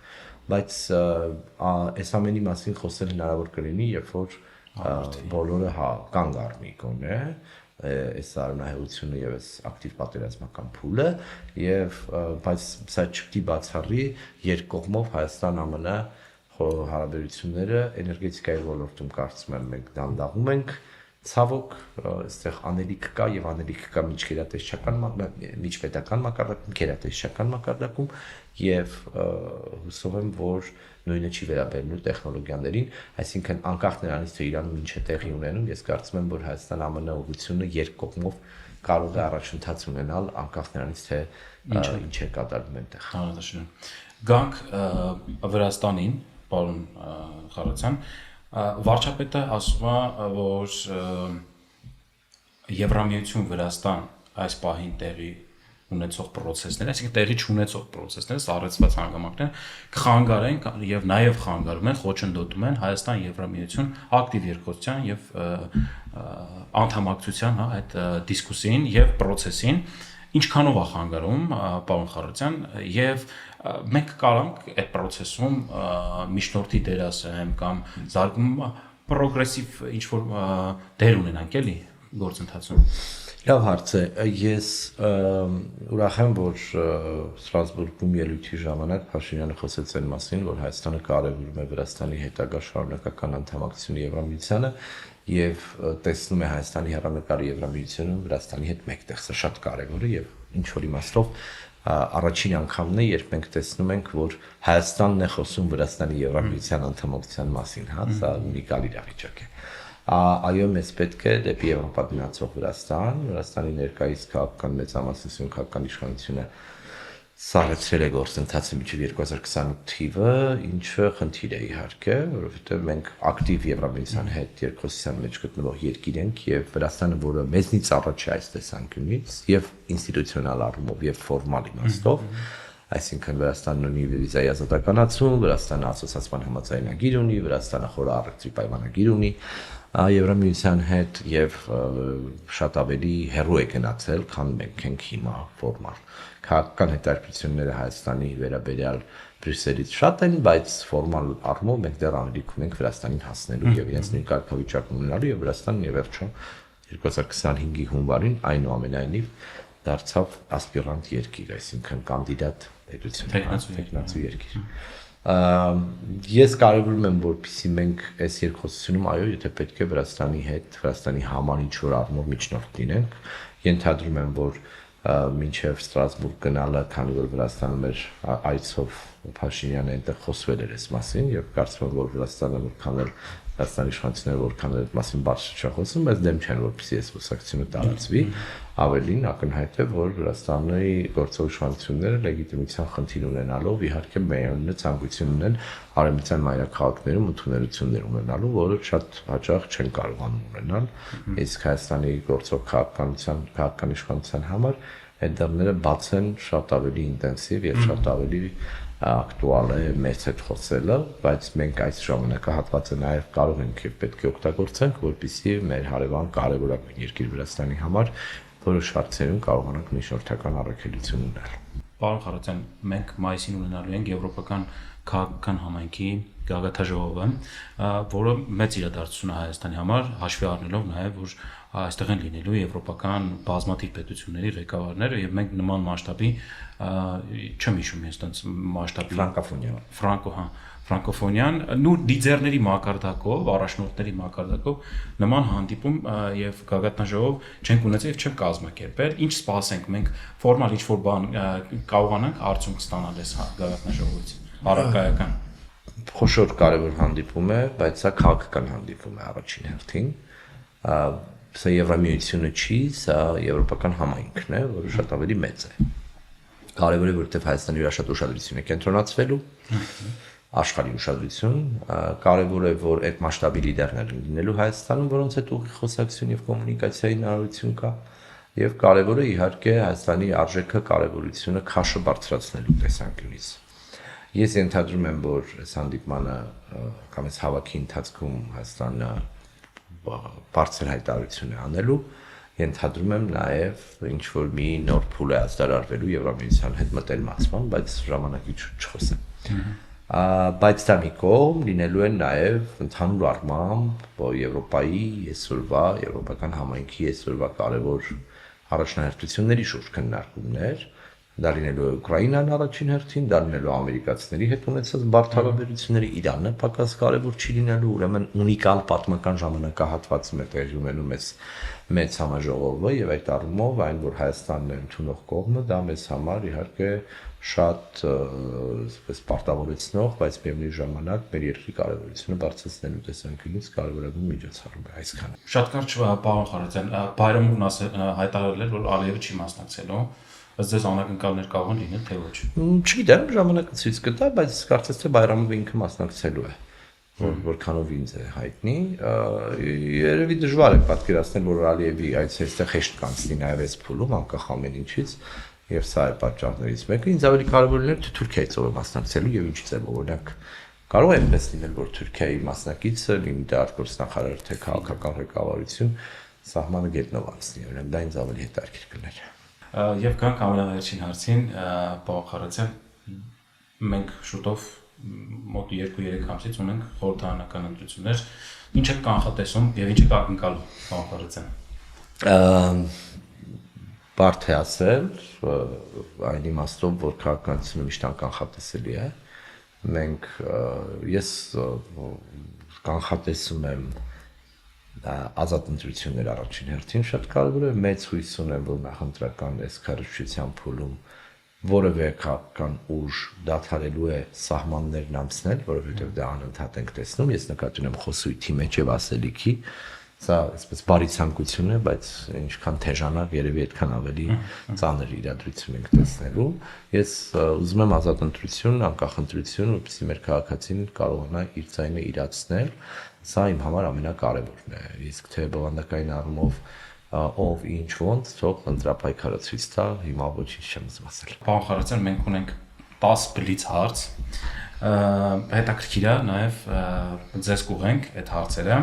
Բայց այս ամենի մասին խոսել հնարավոր կլինի, երբ որ բոլորը կանգ առնի գոնե այս արունահեղությունը եւ այս ակտիվ պատերազմական փուլը եւ բայց սա չպիտի բացառի երկկողմով Հայաստան-ԱՄՆ հարաբերությունները էներգետիկայի ոլորտում կարծում եմ մենք դանդաղում ենք ցավոք այստեղ անելիք կա եւ անելիք կա միջպետական մակարդակում, գերատեսչական մակարդակում եւ հուսով եմ որ նույնը չի վերաբերելու տեխնոլոգիաներին, այսինքն անկախ նրանից թե Իրանում ինչ է տեղի ունենում, ես կարծում եմ որ Հայաստան-ԱՄՆ ուղղությունը երկկողմով կարող է առաջընթաց ունենալ անկախ նրանից թե ինչ է կատարվում այնտեղ։ Հանրաշեն։ Գանք Վրաստանին, պարոն Խարատյան, վարչապետը ասում է, որ Եվրամիություն Վրաստան այս պահին տեղի ունեցող process-ները, այսինքն տեղի չունեցող process-ները, սառեցված հանգամանքները կխանգարեն եւ նաեւ խանգարում են, խոչընդոտում են Հայաստան-Եվրամիություն ակտիվ երկխոսության եւ անդամակցության, հա, այդ դիսկուսիային եւ process-ին, ինչքանով է խանգարում, պարոն Խարատյան, եւ մենք կարանք այդ process-ում միջնորդի դերասեմ կամ զարգում պրոգրեսիվ ինչ որ դեր ունենանք էլի գործընթացում։ Լավ հարց է, ես ուրախ եմ, որ Ստրասբուրգում ելույթի ժամանակ Փաշինյանը խոսեց այն մասին, որ Հայաստանը կարևորում է Վրաստանի հետագա շարունակական անդամակցությունը Եվրամիությանը եւ տեսնում է Հայաստանի հեռանկարի Եվրամիությունում Վրաստանի հետ մեկտեղ, սա շատ կարևոր է եւ ինչ որ իմաստով առաջին անգամն է, երբ մենք տեսնում ենք, որ Հայաստանն է խոսում Վրաստանի Եվրամիության անդամակցության մասին, հա, սա ունիկալ իրավիճակ է։ Այո, մեզ պետք է դեպի Եվրոպա գնացող Վրաստանի ներկայիս քաղաքական մեծամասնություն քաղաքական իշխանությունը սառեցրել է գործընթացը մինչև 2028 թիվը, ինչը խնդիր է իհարկե, որովհետև մենք ակտիվ Եվրամիության հետ երկխոսության մեջ գտնվող երկիր ենք եւ Վրաստանը, որը մեզնից առաջ է այս տեսանկյունից եւ ինստիտուցիոնալ առումով եւ ֆորմալ իմաստով, այսինքն Վրաստանն ունի վիզայի ազատականացում, Վրաստանը ասոցիացիան համաձայնագիր ունի, Վրաստանը խորը առևտրի պայմանագիր ունի Եվրամիության հետ եւ շատ ավելի հեռու է գնացել, քան մենք ենք հիմա ֆորմալ։ Քաղաքական հետաքրքրությունները Հայաստանի վերաբերյալ Բրյուսելից շատ են, բայց ֆորմալ առումով մենք դեռ անելիքում ենք Վրաստանին հասնելու եւ իրենց նույն կարգավիճակն ունենալու եւ Վրաստանն եւ վերջո 2025-ի հունվարին այնուամենայնիվ դարձավ ասպիրանտ երկիր, այսինքն կանդիդատ տեխնացու երկիր։ Ես կարևորում եմ, որպեսզի մենք այս երկխոսությունում, այո, եթե պետք է Վրաստանի հետ, Վրաստանի համար ինչ-որ առումով միջնորդ լինենք, ենթադրում եմ, որ մինչև Ստրասբուրգ գնալը, քանի որ Վրաստանը մեր այցով Փաշինյանը այնտեղ խոսվել էր այս մասին, եւ կարծում եմ, որ Վրաստանը որքան էլ Վրաստանի իշխանությունները որքան էլ այդ մասին բարձր չեն խոսում, բայց դեմ չեն, որպեսզի այս խոսակցությունը տարածվի, ավելին ակնհայտ է, որ Վրաստանի գործող իշխանությունները լեգիտիմության խնդիր ունենալով իհարկե միայնորեն ցանկություն ունեն արևմտյան մայրաքաղաքներում ընդունելություններ ունենալու, որը շատ հաճախ չեն կարողանում ունենալ, իսկ Հայաստանի գործող քաղաքական իշխանության համար այդ դռները բաց են շատ ավելի ինտենսիվ եւ շատ ավելի ակտուալ է մեծ հետ խոսելը, բայց մենք այս ժամանակահատվածը նաև կարող ենք եւ պետք է օգտագործենք, որպեսզի մեր հարևան կարևորագույն երկիր Վրաստանի համար որոշ հարցերում կարողանանք միջնորդական առաքելություն ունենալ։ Պարոն Խարատյան, մենք մայիսին ունենալու ենք Եվրոպական քաղաքական համայնքի գագաթաժողովը, որը մեծ իրադարձություն է Հայաստանի համար, հաշվի առնելով նաև, որ այստեղ են լինելու եվրոպական բազմաթիվ պետությունների ղեկավարները եւ մենք նման մասշտաբի չեմ հիշում ես տենց մասշտաբի ֆրանկոֆոնյան նու լիդերների մակարդակով, առաջնորդների մակարդակով նման հանդիպում եւ գագաթնաժողով չենք ունեցել եւ չենք կազմակերպել, ինչ սպասենք մենք ֆորմալ ինչ-որ բան կարողանանք արդյունք ստանալ այս գագաթնաժողովից առարկայական խոշոր կարևոր հանդիպում է, բայց սա քաղաքական հանդիպում է առաջին հերթին Սա Եվրամիությունը չի, սա եվրոպական համայնքն է, որը շատ ավելի մեծ է։ Կարևոր է, որովհետև Հայաստանի վրա շատ ուշադրություն է կենտրոնացվելու, աշխարհի ուշադրություն, կարևոր է, որ այդ մասշտաբի լիդերներ լինելու Հայաստանում, որոնց հետ ուղիղ խոսակցություն եւ կոմունիկացիայի հնարավորություն կա, եւ կարևոր է իհարկե Հայաստանի արժեքը կարևորությունը քաշը բարձրացնելու տեսանկյունից։ Ես ենթադրում եմ, որ այս հանդիպմանը կամ այս հավաքի ընթացքում Հայաստանը բարձր հայտարարություն է անելու, ենթադրում եմ նաև ինչ-որ մի նոր փուլ է ազդարարվելու Եվրամիության հետ մտերմացման, բայց ժամանակի չխոսեմ։ Բայց դա մի կողմ լինելու են նաև ընդհանուր առմամբ Եվրոպայի այսօրվա, եվրոպական համայնքի այսօրվա կարևոր առաջնահերթությունների շուրջ քննարկումներ, դա լինելու է Ուկրաինան առաջին հերթին, դա լինելու ամերիկացիների հետ ունեցած բարդ հարաբերությունները, Իրանը պակաս կարևոր չի լինելու, ուրեմն ունիկալ պատմական ժամանակահատվածում է տեղի ունենում մեծ համաժողովը եւ այդ առումով այն, որ Հայաստանն է ընդունող կողմը, դա մեզ համար իհարկե շատ այսպես պարտավորեցնող, բայց միևնույն ժամանակ մեր երկրի կարևորությունը բարձրացնելու տեսանկյունից կարևորագույն միջոցառում է այսքանը։ Շատ կարճ պարոն Խարատյան, Բայրամովն հայտարարել էր, որ Ալիևը չի մասնակցելու Ըստ ձեզ անակնկալներ կարող են լինել, թե ոչ։ Չգիտեմ, ժամանակը ցույց կտա, բայց կարծես թե Բայրամովը ինքը մասնակցելու է, որքանով ինձ է հայտնի։ Երևի դժվար է պատկերացնել, որ Ալիևի այստեղ հեշտ կանցնի նաև այս փուլում, անկախ ամեն ինչից, եւ սա է պատճառներից մեկը։ Ինձ ավելի կարևոր լիներ, թե Թուրքիայից ով է մասնակցելու եւ ինչի ձևով, օրինակ կարող է այնպես լինել, որ Թուրքիայի մասնակիցը լինի դա արտգործնախարար թե քաղաքական ղեկավարություն սահմանը գետնով անցնի, օրինակ դա ինձ ավելի հետաքրքիր կներ։ Եվ կանք ամենավերջին հարցին, պարոն Խարատյան, մենք շուտով մոտ 2-3 ամսից ունենք խորհրդարանական ընտրություններ, ինչ եք կանխատեսում եւ ինչ եք ակնկալում, պարոն Խարատյան։ Բարդ է ասել, այն իմաստով, որ քաղաքականությունը միշտ անկանխատեսելի է։ Ես կանխատեսում եմ ազատ ընտրություններ առաջին հերթին շատ կարևոր է, մեծ հույս ունեմ, որ նախընտրական այս քարոզչության փուլում որևէ քաղաքական ուժ դադարելու է սահմաններն անցնել, որովհետև դա անընդհատ ենք տեսնում, ես նկատի ունեմ խոսույթի մեջ եւ ասելիքի, սա այսպես բարի ցանկություն է, բայց ինչքան թեժանակ երևի այդքան ավելի ծանր իրադրություն ենք տեսնելու։ Ես ուզում եմ ազատ ընտրություն, անկախ ընտրություն, որպեսզի մեր քաղաքացին կարողանա իր ձայնը իրացնել, սա իմ համար ամենակարևորն է, իսկ թե բովանդակային առումով ով ինչ ոնց թող ընտրապայքարը ցույց տա, հիմա ոչինչ չեմ ուզում ասել։ Պարոն Խարատյան, մենք ունենք 10 բլից հարց, հետաքրքիր է նաև ձեզ կուղենք այդ հարցերը,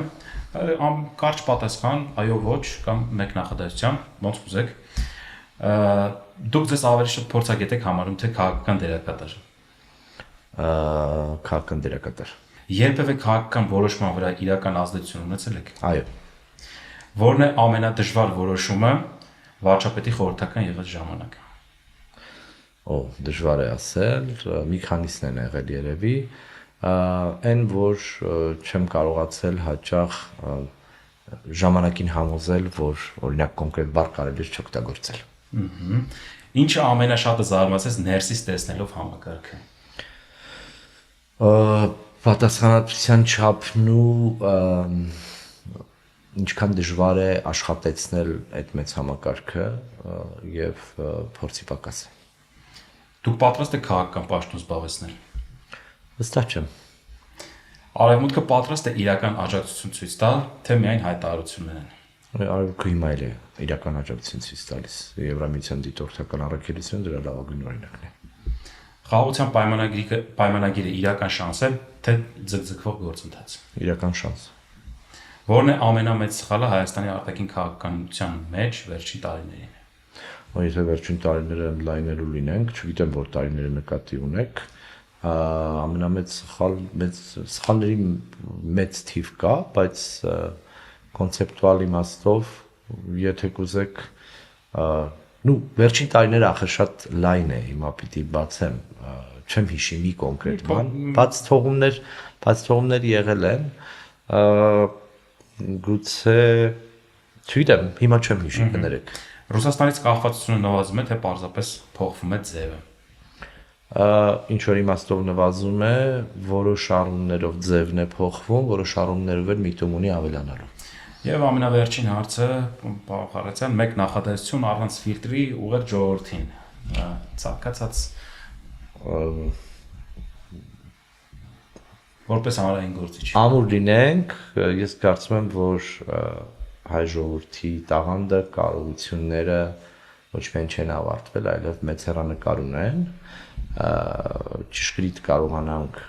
կարճ պատասխան, այո ոչ կամ մեկ նախադասությամբ, ոնց ուզեք։ Դուք ձեզ ավելի շատ փորձագետ եք համարում, թե քաղաքական դերակատար։ Քաղաքական դերակատար։ Երբևէ քաղաքական որոշման վրա իրական ազդեցություն ունեցել եք։ Այո։ Որն է ամենադժվար որոշումը վարչապետի խորհրդական եղած ժամանակ։ Դժվար է ասել, մի քանիսն են եղել երևի, այն որ չեմ կարողացել հաճախ ժամանակին համոզել, որ օրինակ կոնկրետ բառ կարելի է չօգտագործել։ Ինչը ամենաշատը զարմացեց ներսից տեսնելով համակարգը։ Պատասխանատվության չափն ու ինչքան դժվար է աշխատեցնել այդ մեծ համակարգը եւ փորձի պակասը։ Դուք պատրաստ եք քաղաքական պաշտոն զբաղեցնել։ Վստահ չեմ։ Արևմուտքը պատրաստ է իրական աջակցություն ցույց տալ, թե միայն հայտարարություններ են։ Արևմուտքը հիմա էլ է իրական աջակցություն ցույց տալիս։ Եվրամիության դիտորդական առաքելությունը դրա լավագույն օրինակն է։ Խաղաղության պայմանագիրը իրական շանս է, թե ձգձգվող գործընթաց։ Իրական շանս։ Որն է ամենամեծ սխալը Հայաստանի արտաքին քաղաքականության մեջ վերջին տարիներին։ Եթե վերջին տարիները ընդլայնելու լինենք, չգիտեմ որ տարիները նկատի ունեք, ամենամեծ սխալների մեծ թիվ կա, բայց կոնցեպտուալ իմաստով, եթե կուզեք, վերջին տարիները ախր շատ լայն է, հիմա պիտի բացեմ, չեմ հիշի մի կոնկրետ բան, բաց թողումներ եղել են, գուցե, չգիտեմ, հիմա չեմ հիշի, կներեք։ Ռուսաստանից կախվածությունը նվազում է, թե պարզապես փոխվում է ձևը։ Ինչ որ իմաստով նվազում է, որոշ առումներով ձևն է փոխվում, որոշ առումներով էլ միտում ունի ավելանալու։ Եվ ամենավերջին հարցը, պարոն Խառատյան, մեկ նախադասություն առանց ֆիլտրի ուղղել ժողովրդին։ Ցանկացած որպես հանրային գործիչ։ Ամուր լինենք, ես կարծում եմ, որ հայ ժողովրդի տաղանդը, կարողությունները ոչ միայն չեն ավարտվել, այլև մեծ հեռանկար ունեն, ճշգրիտ կարողանանք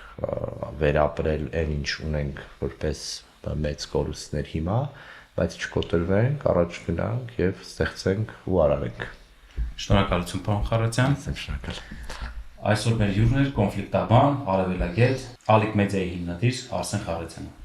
վերապրել այն ինչ ունենք որպես մեծ կորուստներ հիմա, բայց չկոտրվենք, առաջ գնանք եւ ստեղծենք ու արարենք։ Շնորհակալություն, պարոն Խառատյան։ Շնորհակալ։ Այսօր մեր հյուրն էր կոնֆլիկտաբան, արևելագետ, Ալիք մեդիայի հիմնադիր Արսեն Խառատյանը։